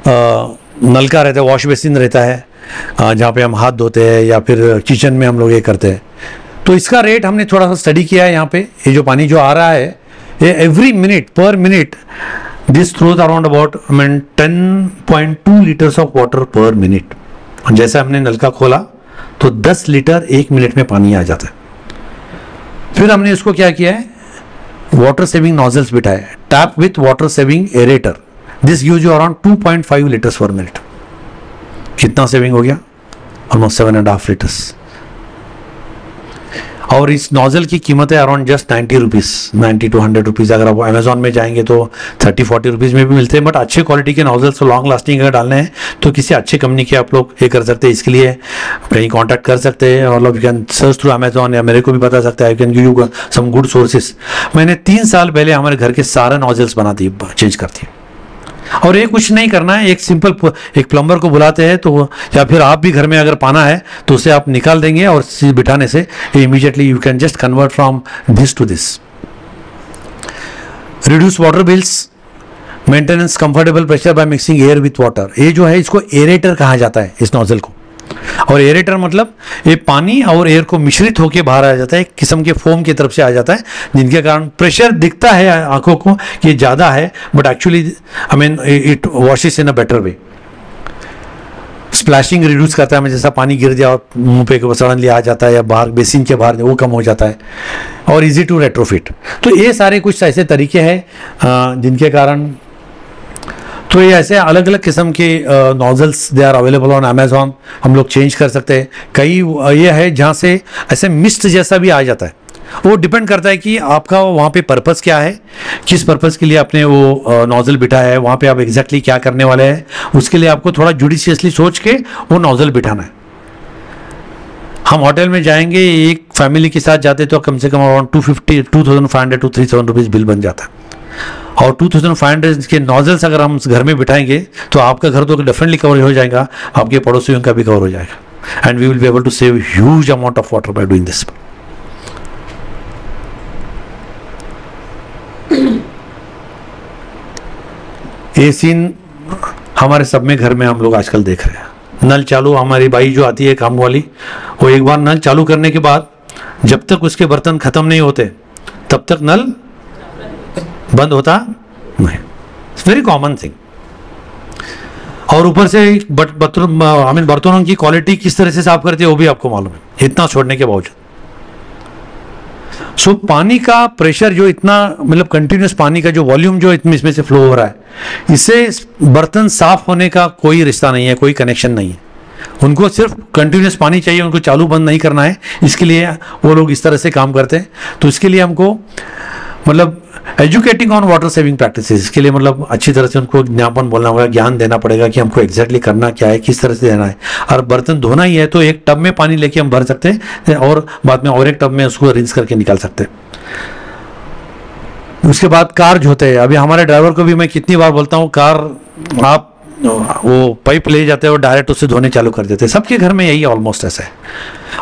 नलका रहता है, वॉश बेसिन रहता है, जहाँ पे हम हाथ धोते हैं या फिर किचन में हम लोग ये करते हैं। तो इसका रेट हमने थोड़ा सा स्टडी किया है। यहाँ पे ये जो पानी जो आ रहा है, ये एवरी मिनट पर minute this throws around about 10.2 litres of water पर मिनट। जैसे हमने नलका खोला तो 10 लीटर 1 मिनट में पानी आ जाता है। फिर हमने इसको क्या किया है, वाटर सेविंग नोजल्स बिठाए, tap with water saving aerator. This gives you around 2.5 litres पर मिनट। कितना सेविंग हो गया, ऑलमोस्ट 7.5 लीटर्स। और इस नोजल की कीमत है around just 90 rupees, 90 to 100 rupees. अगर आप अमेजोन में जाएंगे तो 30-40 रुपीज़ में भी मिलते हैं। बट अच्छे क्वालिटी के नोजल्स तो लॉन्ग लास्टिंग अगर डालने हैं तो किसी अच्छे कंपनी के आप लोग ये कर सकते हैं। इसके लिए कहीं कांटेक्ट कर सकते हैं और you can search through Amazon, या मेरे को भी बता सकते हैं, I can give you some good sources. मैंने 3 साल पहले हमारे घर के सारे नोजल्स बना दिए, चेंज कर दिए। और ये कुछ नहीं करना है, एक सिंपल एक प्लम्बर को बुलाते हैं तो, या फिर आप भी घर में अगर पाना है तो उसे आप निकाल देंगे और बिठाने से immediately you can just convert from this to this. Reduce water bills, maintenance comfortable pressure by mixing air with water. ये जो है इसको एरेटर कहा जाता है इस नोजल को। और एरेटर मतलब ये पानी और एयर को मिश्रित होकर बाहर आ जाता है, एक किस्म के फोम की तरफ से आ जाता है, जिनके कारण प्रेशर दिखता है आंखों को कि ज़्यादा है, but actually I mean it washes in a better way. Splashing reduce करता है, जैसा पानी गिर जाए और मुंह पे सडनली आ जाता है या बाहर बेसिन के बाहर, वो कम हो जाता है। और इजी टू रेट्रोफिट। तो ये सारे कुछ ऐसे तरीके हैं जिनके कारण, तो ये ऐसे अलग अलग किस्म के nozzles they are available on Amazon, हम लोग चेंज कर सकते हैं। कई ये है जहाँ से ऐसे मिस्ट जैसा भी आ जाता है, वो डिपेंड करता है कि आपका वहाँ पे पर्पस क्या है, किस पर्पस के लिए आपने वो नोजल बिठाया है, वहाँ पे आप एग्जैक्टली क्या करने वाले हैं, उसके लिए आपको थोड़ा जुडिशियसली सोच के वो नोजल बिठाना है। हम होटल में जाएंगे, एक फैमिली के साथ जाते तो कम से come around 2500 to 3000 rupees bill बन जाता है। और 2500 के नोजल्स अगर हम घर में बिठाएंगे तो आपका घर तो डेफिनेटली कवर हो जाएगा, आपके पड़ोसियों का भी कवर हो जाएगा, and we will be able to save huge amount of water by doing this. ये सीन हमारे सब में घर में हम लोग आजकल देख रहे हैं। नल चालू, हमारी बाई जो आती है काम वाली, वो एक बार नल चालू करने के बाद जब तक उसके बर्तन खत्म नहीं होते तब तक नल बंद होता नहीं। It's very common thing. और ऊपर से बर्तनों की क्वालिटी किस तरह से साफ करती है वो भी आपको मालूम है, इतना छोड़ने के बावजूद। सो पानी का प्रेशर जो इतना, मतलब कंटिन्यूस पानी का जो वॉल्यूम जो इसमें से फ्लो हो रहा है, इससे बर्तन साफ होने का कोई रिश्ता नहीं है, कोई कनेक्शन नहीं है। उनको सिर्फ कंटिन्यूस पानी चाहिए, उनको चालू बंद नहीं करना है, इसके लिए वो लोग इस तरह से काम करते हैं। तो इसके लिए हमको मतलब educating on water saving practices, इसके लिए मतलब अच्छी तरह से उनको ज्ञापन बोलना होगा, ज्ञान देना पड़ेगा कि हमको एग्जैक्टली करना क्या है, किस तरह से देना है। और बर्तन धोना ही है तो एक टब में पानी लेके हम भर सकते हैं और बाद में और एक टब में उसको रिंस करके निकाल सकते हैं। उसके बाद कार धोते हैं। अभी हमारे ड्राइवर को भी मैं कितनी बार बोलता हूँ, कार आप वो पाइप ले जाते हैं और डायरेक्ट उससे धोने चालू कर देते हैं। सबके घर में यही ऑलमोस्ट ऐसा है।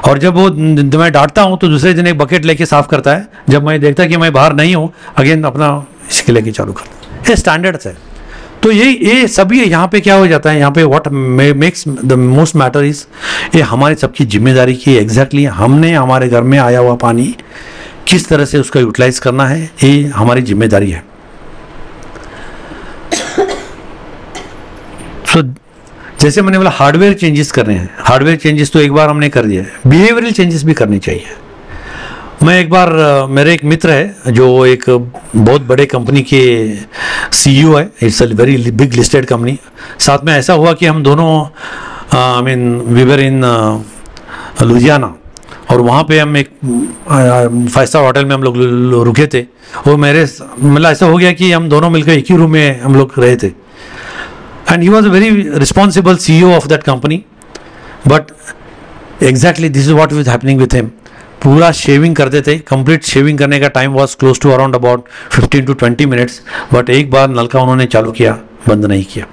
और जब वो मैं डांटता हूँ तो दूसरे दिन एक बकेट लेके साफ करता है, जब मैं देखता कि मैं बाहर नहीं हूँ अगेन अपना इसके लेके चालू करता है। ये स्टैंडर्ड्स है। तो ये सभी यहाँ पे क्या हो जाता है, यहाँ पे what makes the most matter is, ये हमारी सबकी जिम्मेदारी की एग्जैक्टली हमने हमारे घर में आया हुआ पानी किस तरह से उसका यूटिलाइज करना है, ये हमारी जिम्मेदारी है। तो जैसे मैंने बोला हार्डवेयर चेंजेस करने हैं, हार्डवेयर चेंजेस तो एक बार हमने कर दिए, बिहेवियरल चेंजेस भी करनी चाहिए। मैं एक बार, मेरे एक मित्र है जो एक बहुत बड़े कंपनी के सीईओ है, it's a very big listed company. साथ में ऐसा हुआ कि हम दोनों आई मीन वी वर इन लुधियाना, और वहाँ पे हम एक 5 स्टार होटल में हम लोग रुके थे। वो मेरे मतलब ऐसा हो गया कि हम दोनों मिलकर एक ही रूम में हम लोग रहे थे। And he was a very responsible CEO of that company, but exactly this is what was happening with him. पूरा शेविंग करते थे, कंप्लीट शेविंग करने का time was close to around about 15 to 20 minutes, but एक बार नलका उन्होंने चालू किया, बंद नहीं किया।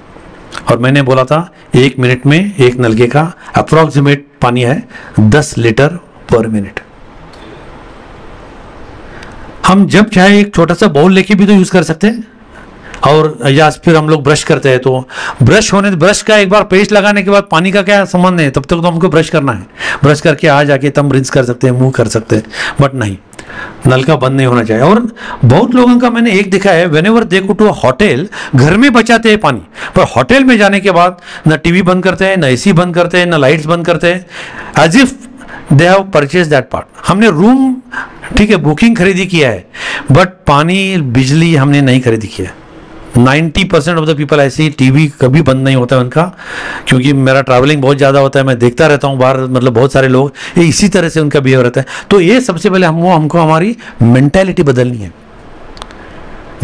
और मैंने बोला था 1 मिनट में एक नलके का अप्रोक्सीमेट पानी है 10 लीटर पर मिनट। हम जब चाहे एक छोटा सा बाउल लेके भी तो यूज कर सकते हैं। और या फिर हम लोग ब्रश करते हैं तो ब्रश का एक बार पेस्ट लगाने के बाद पानी का क्या संबंध है, तब तक तो हमको ब्रश करना है। ब्रश करके आ जाके तब रिंस कर सकते हैं, मुंह कर सकते हैं, बट नहीं, नल का बंद नहीं होना चाहिए। और बहुत लोगों का मैंने एक देखा है, whenever they go to a hotel, घर में बचाते हैं पानी, पर होटल में जाने के बाद ना टीवी बंद करते हैं, ना एसी बंद करते हैं, ना लाइट्स बंद करते हैं, as if they have purchase that part. हमने रूम ठीक है बुकिंग खरीदी किया है, बट पानी बिजली हमने नहीं खरीदी किया है। 90% ऑफ द पीपल ऐसे ही, टीवी कभी बंद नहीं होता है उनका, क्योंकि मेरा ट्रैवलिंग बहुत ज़्यादा होता है, मैं देखता रहता हूँ बाहर, मतलब बहुत सारे लोग ये इसी तरह से उनका बिहेव रहता है। तो ये सबसे पहले हमको हमारी मेंटालिटी बदलनी है।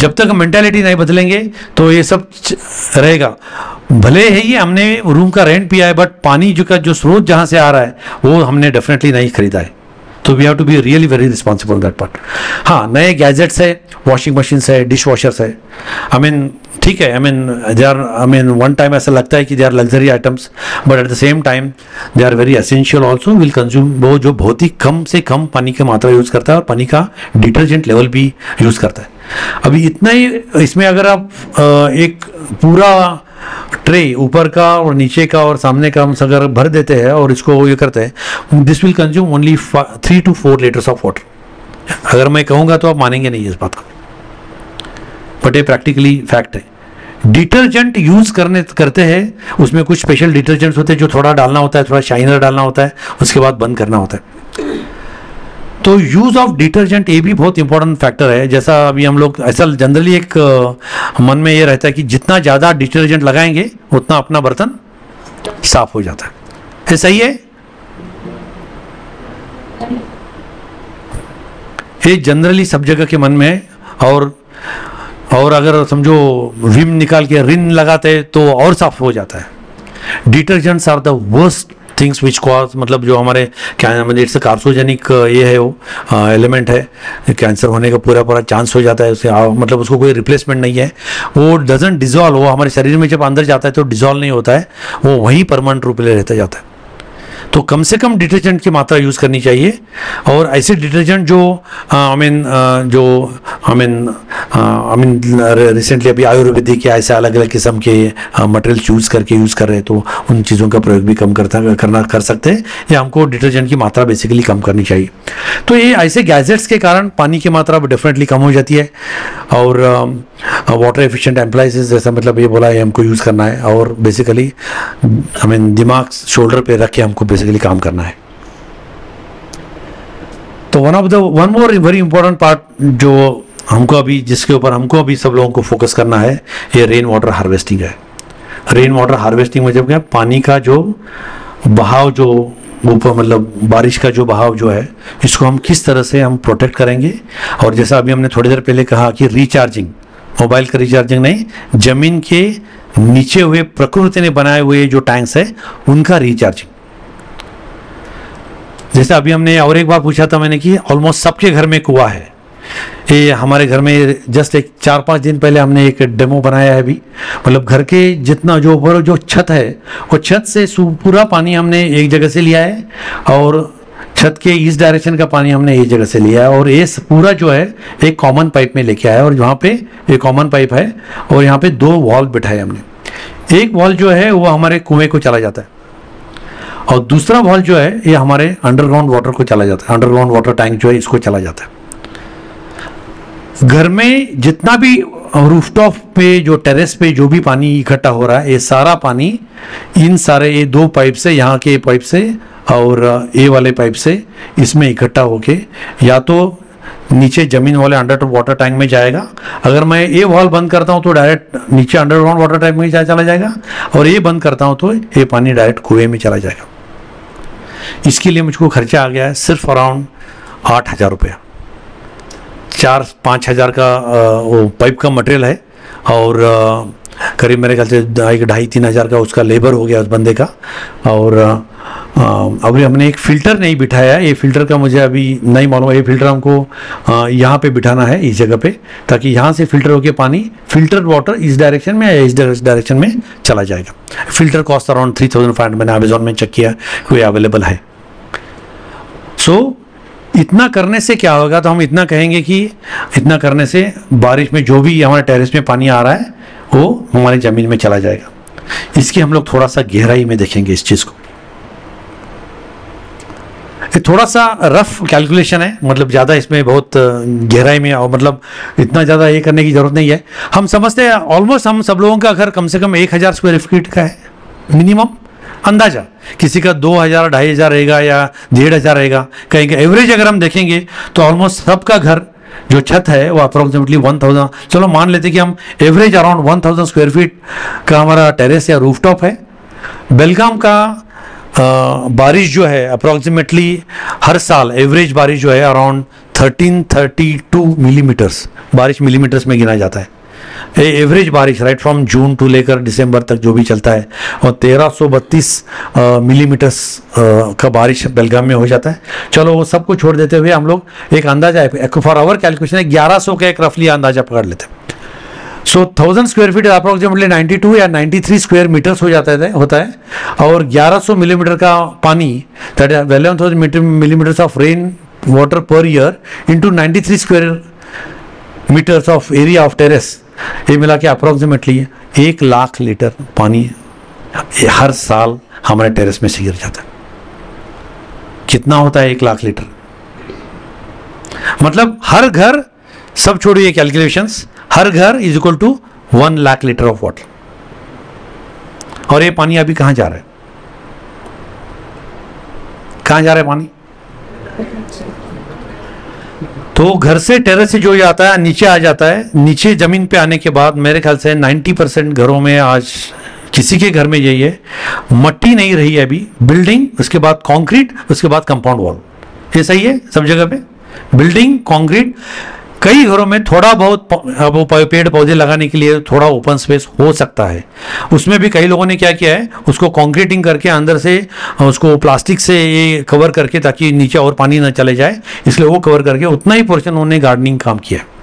जब तक हम मेंटालिटी नहीं बदलेंगे तो ये सब रहेगा। भले है ये हमने रूम का रेंट पिया है, बट पानी जो स्रोत जहाँ से आ रहा है वो हमने डेफिनेटली नहीं खरीदा है। तो we have to be really very responsible that part. हाँ, नए गैजेट्स है, वॉशिंग मशीन है, डिश वॉशर्स है, आई मीन ठीक है, I mean they are, I mean one time ऐसा लगता है कि they are luxury items, but at the same time they are very essential also, will consume, वो जो बहुत ही कम से कम पानी की मात्रा यूज़ करता है और पानी का डिटर्जेंट लेवल भी यूज़ करता है। अभी इतना ही, इसमें अगर आप एक पूरा ट्रे ऊपर का और नीचे का और सामने का हम अगर भर देते हैं और इसको ये करते हैं, this will consume only 3 to 4 litres of water. अगर मैं कहूँगा तो आप मानेंगे नहीं इस बात को, बट ये प्रैक्टिकली फैक्ट है। डिटर्जेंट यूज करते हैं, उसमें कुछ स्पेशल डिटर्जेंट्स होते हैं जो थोड़ा डालना होता है, थोड़ा शाइनर डालना होता है, उसके बाद बंद करना होता है। तो यूज ऑफ डिटर्जेंट ये भी बहुत इंपॉर्टेंट फैक्टर है। जैसा अभी हम लोग ऐसा जनरली एक मन में ये रहता है कि जितना ज़्यादा डिटर्जेंट लगाएंगे उतना अपना बर्तन साफ हो जाता है। ये सही है? ये जनरली सब जगह के मन में है। और अगर समझो विम निकाल के रिन लगाते हैं तो और साफ हो जाता है। Detergents are the worst things which cause, मतलब जो हमारे मतलब इट्स कार्सोजेनिक ये है, वो एलिमेंट है, कैंसर होने का पूरा चांस हो जाता है उसे, मतलब उसको कोई रिप्लेसमेंट नहीं है, वो डजंट डिजॉल्व, वो हमारे शरीर में जब अंदर जाता है तो डिजॉल्व नहीं होता है, वो वहीं परमानेंट रूप में रहता जाता है। तो कम से कम डिटर्जेंट की मात्रा यूज़ करनी चाहिए, और ऐसे डिटर्जेंट जो रिसेंटली अभी आयुर्वेदिक या ऐसे अलग अलग किस्म के मटेरियल चूज़ करके यूज़ कर रहे हैं, तो उन चीज़ों का प्रयोग भी कम कर सकते हैं, या हमको डिटर्जेंट की मात्रा बेसिकली कम करनी चाहिए। तो ये ऐसे गैजेट्स के कारण पानी की मात्रा डेफिनेटली कम हो जाती है, और वाटर एफिशिएंट एप्लायंसेस जैसा मतलब ये बोला है हमको यूज़ करना है, और बेसिकली दिमाग शोल्डर पे रख के हमको बेसिकली काम करना है। तो one more very important part जो हमको अभी, जिसके ऊपर हमको अभी सब लोगों को फोकस करना है, ये रेन वाटर हार्वेस्टिंग है। रेन वाटर हार्वेस्टिंग मतलब क्या, पानी का जो बहाव जो ऊपर, मतलब बारिश का जो बहाव जो है, इसको हम किस तरह से हम प्रोटेक्ट करेंगे। और जैसा अभी हमने थोड़ी देर पहले कहा कि रिचार्जिंग, मोबाइल का रिचार्जिंग नहीं, जमीन के नीचे हुए प्रकृति ने बनाए हुए जो टैंक्स है उनका रिचार्जिंग। जैसे अभी हमने और एक बार पूछा था मैंने कि ऑलमोस्ट सबके घर में कुआं है। ये हमारे घर में जस्ट एक 4-5 दिन पहले हमने एक डेमो बनाया है अभी, मतलब घर के जितना जो ऊपर जो छत है, वो छत से पूरा पानी हमने एक जगह से लिया है, और छत के इस डायरेक्शन का पानी हमने एक जगह से लिया है, और ये पूरा जो है एक कॉमन पाइप में लेके आया है, और वहाँ पे एक कॉमन पाइप है, और यहाँ पे 2 वॉल्व बिठाए हमने। एक वॉल्व जो है वो हमारे कुएं को चला जाता है, और दूसरा वॉल्व जो है ये हमारे अंडरग्राउंड वाटर को चला जाता है, अंडरग्राउंड वाटर टैंक जो है इसको चला जाता है। घर में जितना भी रूफटॉप पे, जो टेरेस पे जो भी पानी इकट्ठा हो रहा है, ये सारा पानी इन सारे ये 2 पाइप से, यहाँ के पाइप से और ए वाले पाइप से इसमें इकट्ठा होके या तो नीचे जमीन वाले अंडर वाटर टैंक में जाएगा। अगर मैं ये वॉल बंद करता हूँ तो डायरेक्ट नीचे अंडरग्राउंड वाटर टैंक में चला जाएगा, और ये बंद करता हूँ तो ये पानी डायरेक्ट कुएं में चला जाएगा। इसके लिए मुझको खर्चा आ गया है सिर्फ अराउंड 8,000 रुपया। 4-5 हज़ार का वो पाइप का मटेरियल है, और करीब मेरे ख्याल से 2,500-3 हज़ार का उसका लेबर हो गया उस बंदे का। और अभी हमने एक फ़िल्टर नहीं बिठाया है, ये फ़िल्टर का मुझे अभी नहीं मालूम है। ये फ़िल्टर हमको यहाँ पे बिठाना है इस जगह पे, ताकि यहाँ से फ़िल्टर होकर पानी, फ़िल्टर वाटर इस डायरेक्शन में या इस डायरेक्शन में चला जाएगा। फ़िल्टर कॉस्ट अराउंड 3,500, मैंने अमेजोन में चेक किया, कोई अवेलेबल है। इतना करने से क्या होगा, तो हम इतना कहेंगे कि इतना करने से बारिश में जो भी हमारे टेरेस में पानी आ रहा है वो हमारी ज़मीन में चला जाएगा। इसकी हम लोग थोड़ा सा गहराई में देखेंगे इस चीज़ को। थोड़ा सा रफ कैलकुलेशन है, मतलब ज़्यादा इसमें बहुत गहराई में, और मतलब इतना ज़्यादा ये करने की ज़रूरत नहीं है। हम समझते हैं ऑलमोस्ट हम सब लोगों का घर कम से कम 1,000 स्क्वायर फीट का है मिनिमम अंदाजा। किसी का 2,000, 2,500 रहेगा या 1,500 रहेगा, कहीं का एवरेज अगर हम देखेंगे तो ऑलमोस्ट सबका घर जो छत है वो अप्रोक्सीमेटली 1,000, चलो मान लेते कि हम एवरेज अराउंड 1,000 स्क्वायर फीट का हमारा टेरेस या रूफटॉप है। बेलगाम का बारिश जो है अप्रोक्सीमेटली हर साल एवरेज बारिश जो है अराउंड 1332 मिलीमीटर्स, बारिश मिलीमीटर्स में गिना जाता है। एवरेज बारिश राइट फ्रॉम जून टू लेकर दिसंबर तक जो भी चलता है, और 1332 मिलीमीटर्स का बारिश बेलगाम में हो जाता है। चलो वो सबको छोड़ देते हुए हम लोग एक अंदाजा है, फॉर आवर कैलकुलेशन है 1100 का एक रफली अंदाजा पकड़ लेते हैं। सो 1000 स्क्वायर फीट अप्रोक्सीमेटली 92 या 93 स्क्वायर मीटर्स हो जाता है होता है, और 1100 मिलीमीटर का पानी, that is 11,000 millimetres of rain water per year into 93 square metres of area of terrace, ये मिला के अप्रोक्सीमेटली 1 लाख लीटर पानी हर साल हमारे टेरेस में से गिर जाता है। कितना होता है 1 लाख लीटर? मतलब हर घर, सब छोड़िए कैलकुलेशंस, हर घर is equal to 1 lakh litre of water. और ये पानी अभी कहां जा रहा है? कहां जा रहा है पानी? तो घर से टेरेस से जो ये आता है नीचे आ जाता है। नीचे जमीन पे आने के बाद मेरे ख्याल से 90% घरों में, आज किसी के घर में यही है, मट्टी नहीं रही है अभी, बिल्डिंग, उसके बाद कंक्रीट, उसके बाद कंपाउंड वॉल। ये सही है सब जगह पे, बिल्डिंग, कंक्रीट, कई घरों में थोड़ा बहुत वो पेड़ पौधे लगाने के लिए थोड़ा ओपन स्पेस हो सकता है। उसमें भी कई लोगों ने क्या किया है, उसको कंक्रीटिंग करके अंदर से उसको प्लास्टिक से ये कवर करके, ताकि नीचे और पानी ना चले जाए, इसलिए वो कवर करके उतना ही पोर्शन उन्होंने गार्डनिंग काम किया है।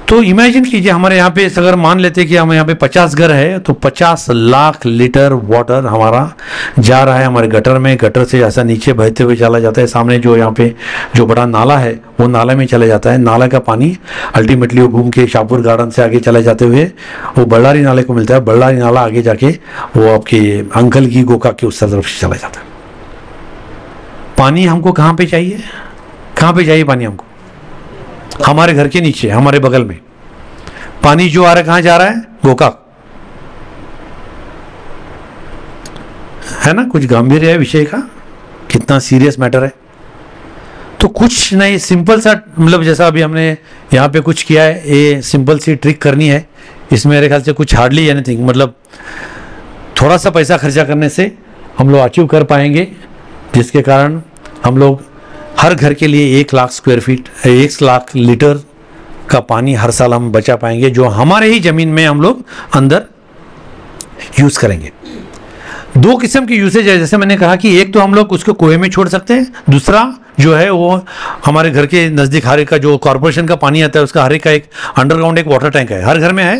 तो इमेजिन कीजिए, हमारे यहाँ पे अगर मान लेते कि हम यहाँ पे 50 घर है, तो 50 लाख लीटर वाटर हमारा जा रहा है हमारे गटर में। गटर से ऐसा नीचे बहते हुए चला जाता है, सामने जो यहाँ पे जो बड़ा नाला है वो नाला में चला जाता है। नाला का पानी अल्टीमेटली वो घूम के शाहपुर गार्डन से आगे चले जाते हुए वो बल्लारी नाले को मिलता है। बल्लारी नाला आगे जाके वो आपके अंकल की गोका के उस तरफ से चला जाता है। पानी हमको कहाँ पे चाहिए, कहाँ पे चाहिए पानी हमको? हमारे घर के नीचे, हमारे बगल में पानी जो आ रहा है, कहां जा रहा है? गोकाक, है ना? कुछ गंभीर है विषय का, कितना सीरियस मैटर है। तो कुछ नहीं, सिंपल सा, मतलब जैसा अभी हमने यहाँ पे कुछ किया है, ये सिंपल सी ट्रिक करनी है। इसमें मेरे ख्याल से कुछ हार्डली एनीथिंग, मतलब थोड़ा सा पैसा खर्चा करने से हम लोग अचीव कर पाएंगे, जिसके कारण हम लोग हर घर के लिए 1 lakh square feet, 1 lakh litre का पानी हर साल हम बचा पाएंगे, जो हमारे ही जमीन में हम लोग अंदर यूज करेंगे। 2 किस्म की यूसेज है, जैसे मैंने कहा कि एक तो हम लोग उसको कुएं में छोड़ सकते हैं, दूसरा जो है वो हमारे घर के नज़दीक हर एक का जो कॉर्पोरेशन का पानी आता है, उसका हर एक का एक अंडरग्राउंड एक वाटर टैंक है, हर घर में है।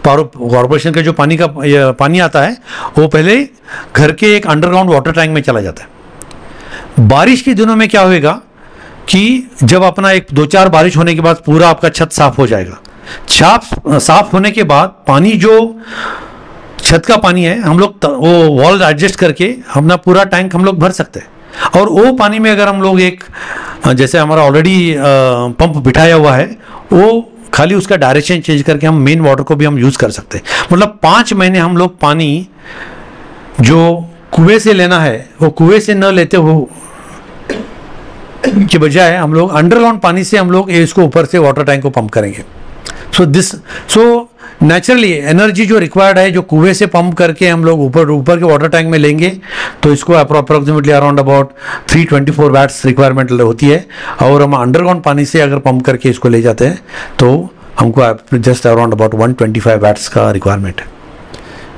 कॉर्पोरेशन का जो पानी आता है वो पहले घर के एक अंडरग्राउंड वाटर टैंक में चला जाता है। बारिश के दिनों में क्या होएगा कि जब अपना 1-2-4 बारिश होने के बाद पूरा आपका छत साफ हो जाएगा। छत साफ होने के बाद पानी जो छत का पानी है, हम लोग वो वॉल एडजस्ट करके अपना पूरा टैंक हम लोग भर सकते हैं। और वो पानी में अगर हम लोग एक, जैसे हमारा ऑलरेडी पंप बिठाया हुआ है, वो खाली उसका डायरेक्शन चेंज करके हम मेन वाटर को भी हम यूज़ कर सकते हैं। मतलब 5 महीने हम लोग पानी जो कुएं से लेना है, वो कुएं से न लेते हो के बजाय हम लोग अंडरग्राउंड पानी से हम लोग इसको ऊपर से वाटर टैंक को पंप करेंगे। सो नेचुरली एनर्जी जो रिक्वायर्ड है, जो कुएं से पंप करके हम लोग ऊपर के वाटर टैंक में लेंगे, तो इसको approximately around about 324 watts requirement होती है। और हम अंडरग्राउंड पानी से अगर पंप करके इसको ले जाते हैं तो हमको जस्ट अराउंड अबाउट 125 वैट्स का रिक्वायरमेंट है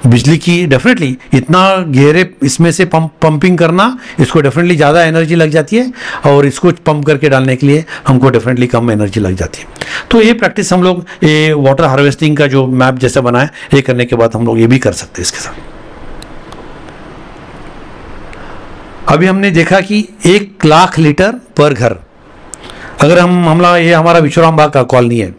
बिजली की। डेफिनेटली इतना गहरे इसमें से पंपिंग करना, इसको डेफिनेटली ज़्यादा एनर्जी लग जाती है, और इसको पंप करके डालने के लिए हमको डेफिनेटली कम एनर्जी लग जाती है। तो ये प्रैक्टिस हम लोग, ये वाटर हार्वेस्टिंग का जो मैप जैसा बना है, ये करने के बाद हम लोग ये भी कर सकते हैं इसके साथ। अभी हमने देखा कि 1 लाख लीटर पर घर, अगर ये हमारा विश्वराम बाग का कॉलोनी है,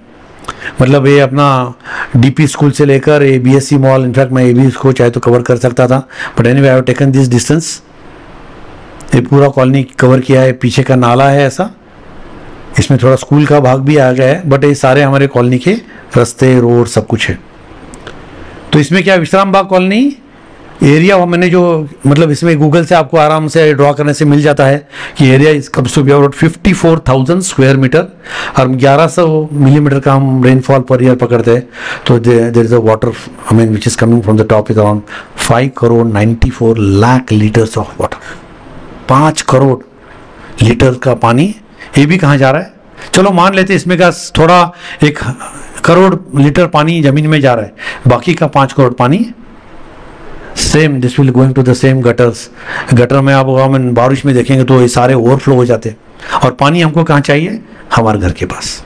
मतलब ये अपना डीपी स्कूल से लेकर ये बीएससी मॉल, इनफैक्ट मैं ये भी इसको चाहे तो कवर कर सकता था, but anyway I have taken this distance. ये पूरा कॉलोनी कवर किया है, पीछे का नाला है ऐसा, इसमें थोड़ा स्कूल का भाग भी आ गया है, बट ये सारे हमारे कॉलोनी के रास्ते, रोड सब कुछ है। तो इसमें क्या विश्राम बाग कॉलोनी एरिया मैंने जो, मतलब इसमें गूगल से आपको आराम से ड्रॉ करने से मिल जाता है कि area is comes to be about 54,000 square metre, और 1100 मिलीमीटर का हम रेनफॉल पर ईयर पकड़ते हैं। तो there is a water, I mean which is coming from the top is around 5,94 lakh litres of water. 5 crore litre का पानी, ये भी कहाँ जा रहा है? चलो मान लेते इसमें का थोड़ा 1 करोड़ लीटर पानी जमीन में जा रहा है, बाकी का 5 करोड़ पानी same, this will going to the same gutters. Gutter में आप हम बारिश में देखेंगे तो ये सारे ओवरफ्लो हो जाते हैं। और पानी हमको कहाँ चाहिए? हमारे घर के पास।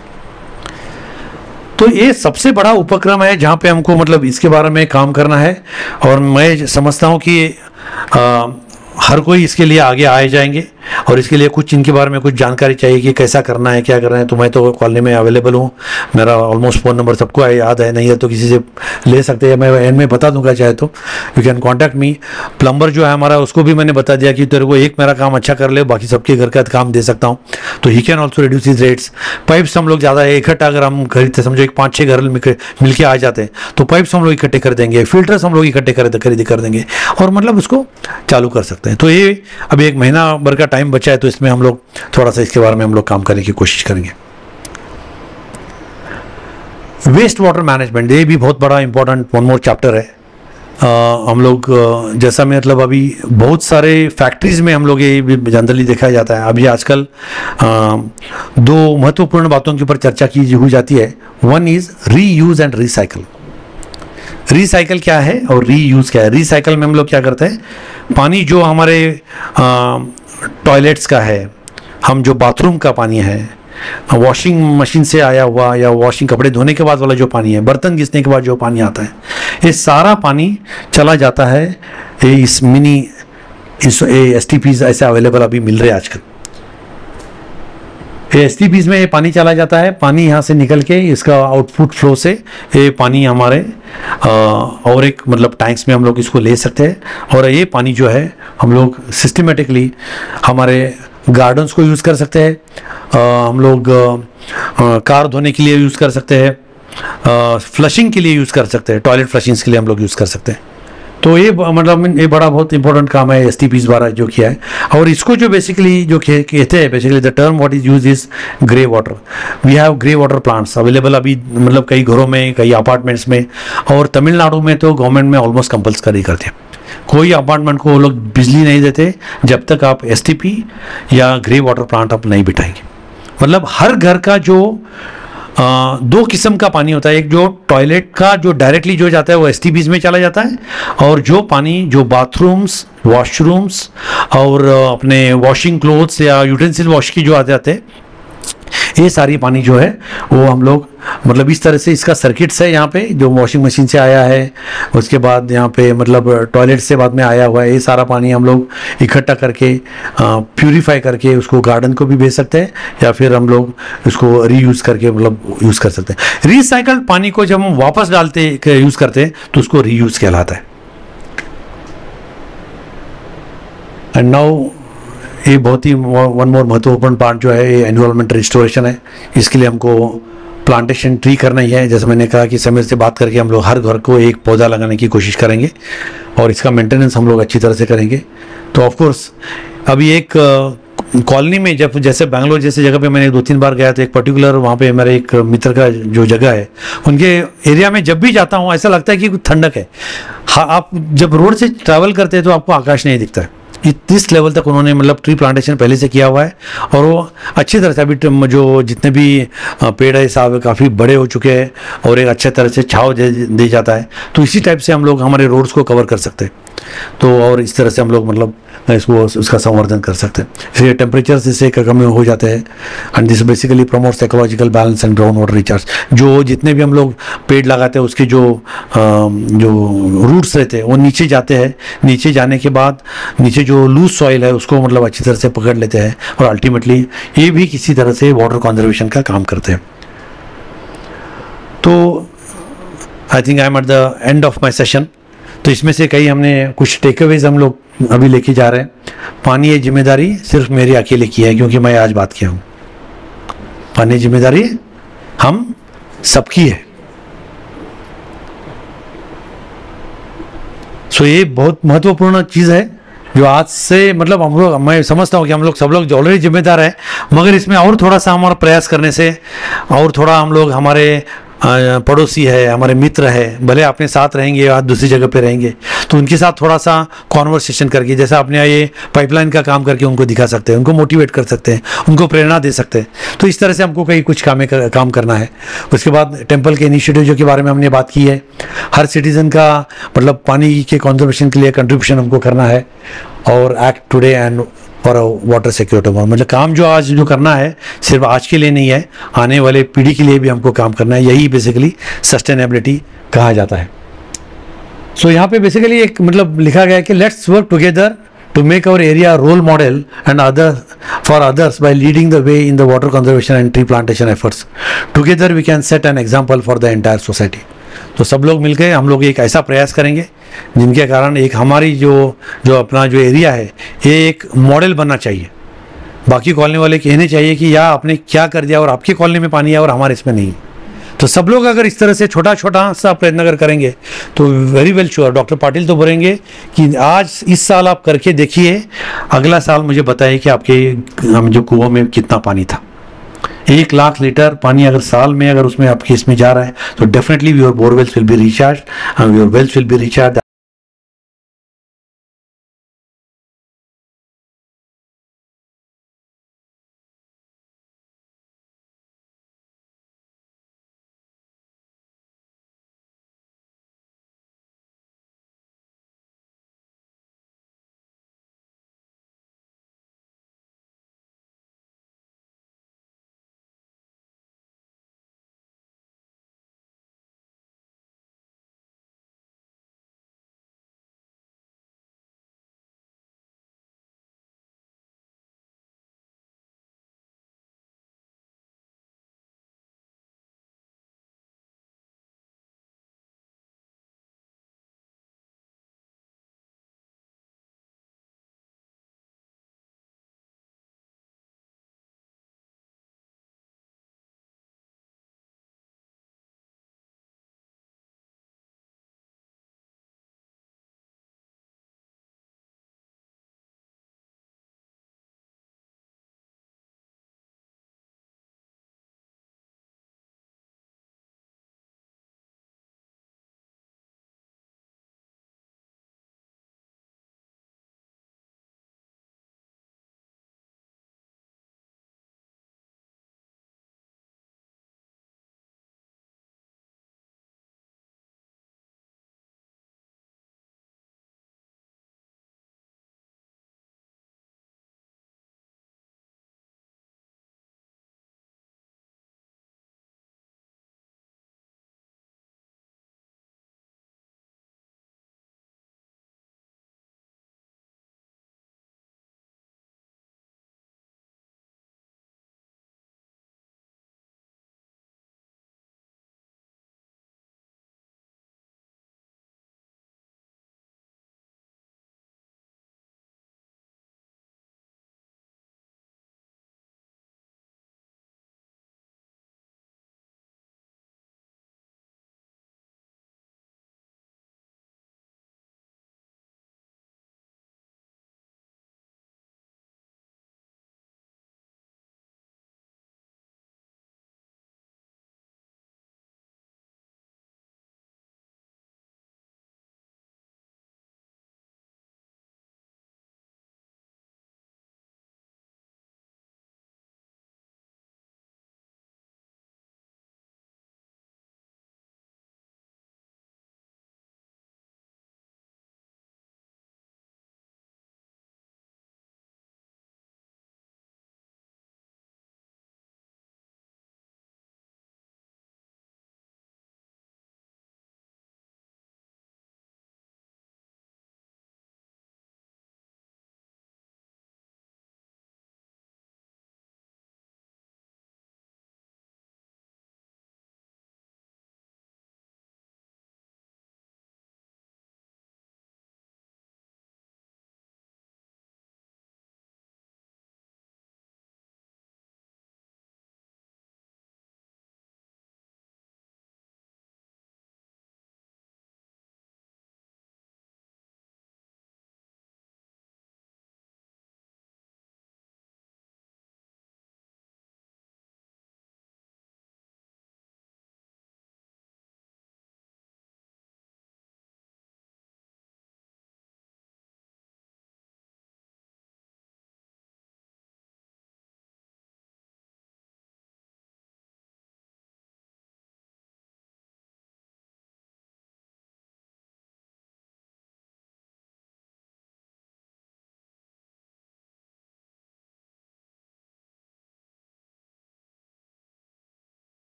तो ये सबसे बड़ा उपक्रम है जहाँ पे हमको, मतलब इसके बारे में काम करना है। और मैं समझता हूँ कि हर कोई इसके लिए आगे आए जाएंगे, और इसके लिए कुछ इनके बारे में कुछ जानकारी चाहिए कि कैसा करना है, क्या करना है। तो मैं तो कॉलोनी में अवेलेबल हूँ, मेरा ऑलमोस्ट फ़ोन नंबर सबको याद है, नहीं है तो किसी से ले सकते हैं, मैं एंड में बता दूंगा चाहे तो, you can contact me. Plumber जो है हमारा, उसको भी मैंने बता दिया कि तेरे को एक मेरा काम अच्छा कर ले, बाकी सबके घर का काम दे सकता हूँ, तो he can also reduce his rates. Pipes हम लोग ज़्यादा इकट्ठा अगर हम खरीदते, समझो एक 5-6 घर मिल के आ जाते हैं, तो पाइप्स हम लोग इकट्ठे कर देंगे, फिल्टर्स हम लोग इकट्ठे खरीदी कर देंगे, और मतलब उसको चालू कर सकते हैं। तो ये अभी 1 महीना भर का टाइम बचा है, तो इसमें हम लोग थोड़ा सा इसके बारे में हम लोग काम करने की कोशिश करेंगे। वेस्ट वाटर मैनेजमेंट, ये भी बहुत बड़ा इंपॉर्टेंट 1 मोर चैप्टर है। हम लोग जैसा मतलब अभी बहुत सारे फैक्ट्रीज में हम लोग ये जनरली देखा जाता है। अभी आजकल दो महत्वपूर्ण बातों के ऊपर चर्चा की हो जाती है। One is reuse and recycle. Recycle क्या है और रीयूज क्या है? रिसाइकल में हम लोग क्या करते हैं, पानी जो हमारे टॉयलेट्स का है, हम जो बाथरूम का पानी है, वॉशिंग मशीन से आया हुआ या वॉशिंग कपड़े धोने के बाद वाला जो पानी है, बर्तन घिसने के बाद जो पानी आता है, ये सारा पानी चला जाता है इस मिनी STPs ऐसे अवेलेबल अभी मिल रहे हैं आजकल। STPs में ये पानी चला जाता है। पानी यहाँ से निकल के इसका आउटपुट फ्लो से ये पानी हमारे और एक मतलब टैंक्स में हम लोग इसको ले सकते हैं और ये पानी जो है हम लोग सिस्टमेटिकली हमारे गार्डन्स को यूज़ कर सकते हैं, हम लोग कार धोने के लिए यूज़ कर सकते हैं, फ्लशिंग के लिए यूज़ कर सकते हैं, टॉयलेट फ्लशिंग्स के लिए हम लोग यूज़ कर सकते हैं। तो ये मतलब ये बड़ा बहुत इंपॉर्टेंट काम है STPs द्वारा जो किया है। और इसको जो बेसिकली जो कहते हैं, basically the term what is use is grey water. We have grey water plants available अभी मतलब कई घरों में, कई अपार्टमेंट्स में, और तमिलनाडु में तो गवर्नमेंट में ऑलमोस्ट कंपल्सरी करते हैं। कोई अपार्टमेंट को वो लोग बिजली नहीं देते जब तक आप STP या ग्रे वाटर प्लांट आप नहीं बिठाएंगे। मतलब हर घर का जो दो किस्म का पानी होता है, एक जो टॉयलेट का जो डायरेक्टली जो जाता है वो STPs में चला जाता है, और जो पानी जो बाथरूम्स, वॉशरूम्स और अपने वॉशिंग क्लोथ्स या यूटेंसिल वॉश की जो आ जाते हैं, ये सारी पानी जो है वो हम लोग मतलब इस तरह से इसका सर्किट्स है यहाँ पे, जो वॉशिंग मशीन से आया है, उसके बाद यहाँ पे मतलब टॉयलेट से बाद में आया हुआ है, ये सारा पानी हम लोग इकट्ठा करके प्यूरिफाई करके उसको गार्डन को भी भेज सकते हैं, या फिर हम लोग उसको रीयूज़ करके मतलब यूज़ कर सकते हैं। रिसाइकल्ड पानी को जब हम वापस डालते यूज़ करते हैं तो उसको रीयूज़ कहलाता है। एंड नाउ ये बहुत ही वन मोर महत्वपूर्ण पार्ट जो है ये एनवायरमेंट रिस्टोरेशन है। इसके लिए हमको प्लांटेशन ट्री करना ही है। जैसे मैंने कहा कि समीर से बात करके हम लोग हर घर को एक पौधा लगाने की कोशिश करेंगे और इसका मेंटेनेंस हम लोग अच्छी तरह से करेंगे। तो ऑफ कोर्स अभी एक कॉलोनी में जब जैसे बैंगलोर जैसे जगह पे मैंने 2-3 बार गया, तो एक पर्टिकुलर वहाँ पे मेरे एक मित्र का जो जगह है, उनके एरिया में जब भी जाता हूँ ऐसा लगता है कि कुछ ठंडक है। हाँ, आप जब रोड से ट्रैवल करते हैं तो आपको आकाश नहीं दिखता है। इस लेवल तक उन्होंने मतलब ट्री प्लांटेशन पहले से किया हुआ है, और वो अच्छी तरह से अभी जो जितने भी पेड़ है साहब काफ़ी बड़े हो चुके हैं और एक अच्छे तरह से छाव दे जाता है। तो इसी टाइप से हम लोग हमारे रोड्स को कवर कर सकते हैं। तो और इस तरह से हम लोग मतलब इसको उसका संवर्धन कर सकते हैं। इसलिए टेम्परेचर से कम हो जाते हैं, and this basically promotes ecological balance and ground water recharge. जो जितने भी हम लोग पेड़ लगाते हैं उसके जो रूट्स रहते हैं वो नीचे जाते हैं, नीचे जाने के बाद नीचे जो लूज सॉइल है उसको मतलब अच्छी तरह से पकड़ लेते हैं, और अल्टीमेटली ये भी किसी तरह से वाटर कंजर्वेशन का काम करते हैं। तो I think I am at the end of my session. तो इसमें से कई हमने कुछ टेकअवेज हम लोग अभी लेके जा रहे हैं। पानी ये जिम्मेदारी सिर्फ मेरी अकेले की है, क्योंकि मैं आज बात किया हूँ। पानी जिम्मेदारी हम सबकी है। सो ये बहुत महत्वपूर्ण चीज़ है जो आज से मतलब हम लोग, मैं समझता हूँ कि हम लोग सब लोग ऑलरेडी जिम्मेदार है, मगर इसमें और थोड़ा सा हमारा प्रयास करने से और थोड़ा हम लोग हमारे पड़ोसी है, हमारे मित्र है, भले अपने साथ रहेंगे या दूसरी जगह पे रहेंगे, तो उनके साथ थोड़ा सा कॉन्वर्सेशन करके, जैसा आपने ये पाइपलाइन का काम करके उनको दिखा सकते हैं, उनको मोटिवेट कर सकते हैं, उनको प्रेरणा दे सकते हैं। तो इस तरह से हमको कई कुछ काम करना है। उसके बाद टेम्पल के इनिशिएटिव जो के बारे में हमने बात की है, हर सिटीजन का मतलब पानी के कंजर्वेशन के लिए कंट्रीब्यूशन हमको करना है, और act today and for water security. मतलब काम जो आज जो करना है सिर्फ आज के लिए नहीं है, आने वाले पीढ़ी के लिए भी हमको काम करना है। यही बेसिकली सस्टेनेबिलिटी कहा जाता है। सो यहाँ पे बेसिकली एक मतलब लिखा गया है कि let's work together to make our area a role model and for others by leading the way in the water conservation and tree plantation efforts. Together we can set an example for the entire society. तो सब लोग मिलकर हम लोग एक ऐसा प्रयास करेंगे जिनके कारण एक हमारी जो अपना जो एरिया है ये एक मॉडल बनना चाहिए। बाकी कॉलोनी वाले कहने चाहिए कि या आपने क्या कर दिया और आपकी कॉलोनी में पानी है और हमारे इसमें नहीं। तो सब लोग अगर इस तरह से छोटा छोटा सा प्रयत्न अगर करेंगे तो very well sure doctor Patil तो बोलेंगे कि आज इस साल आप करके देखिए, अगला साल मुझे बताइए कि आपके जो कुओं में कितना पानी था। 1 लाख लीटर पानी अगर साल में अगर उसमें आपके इसमें जा रहा है तो definitely your borewells will be recharge, your wells will be recharge.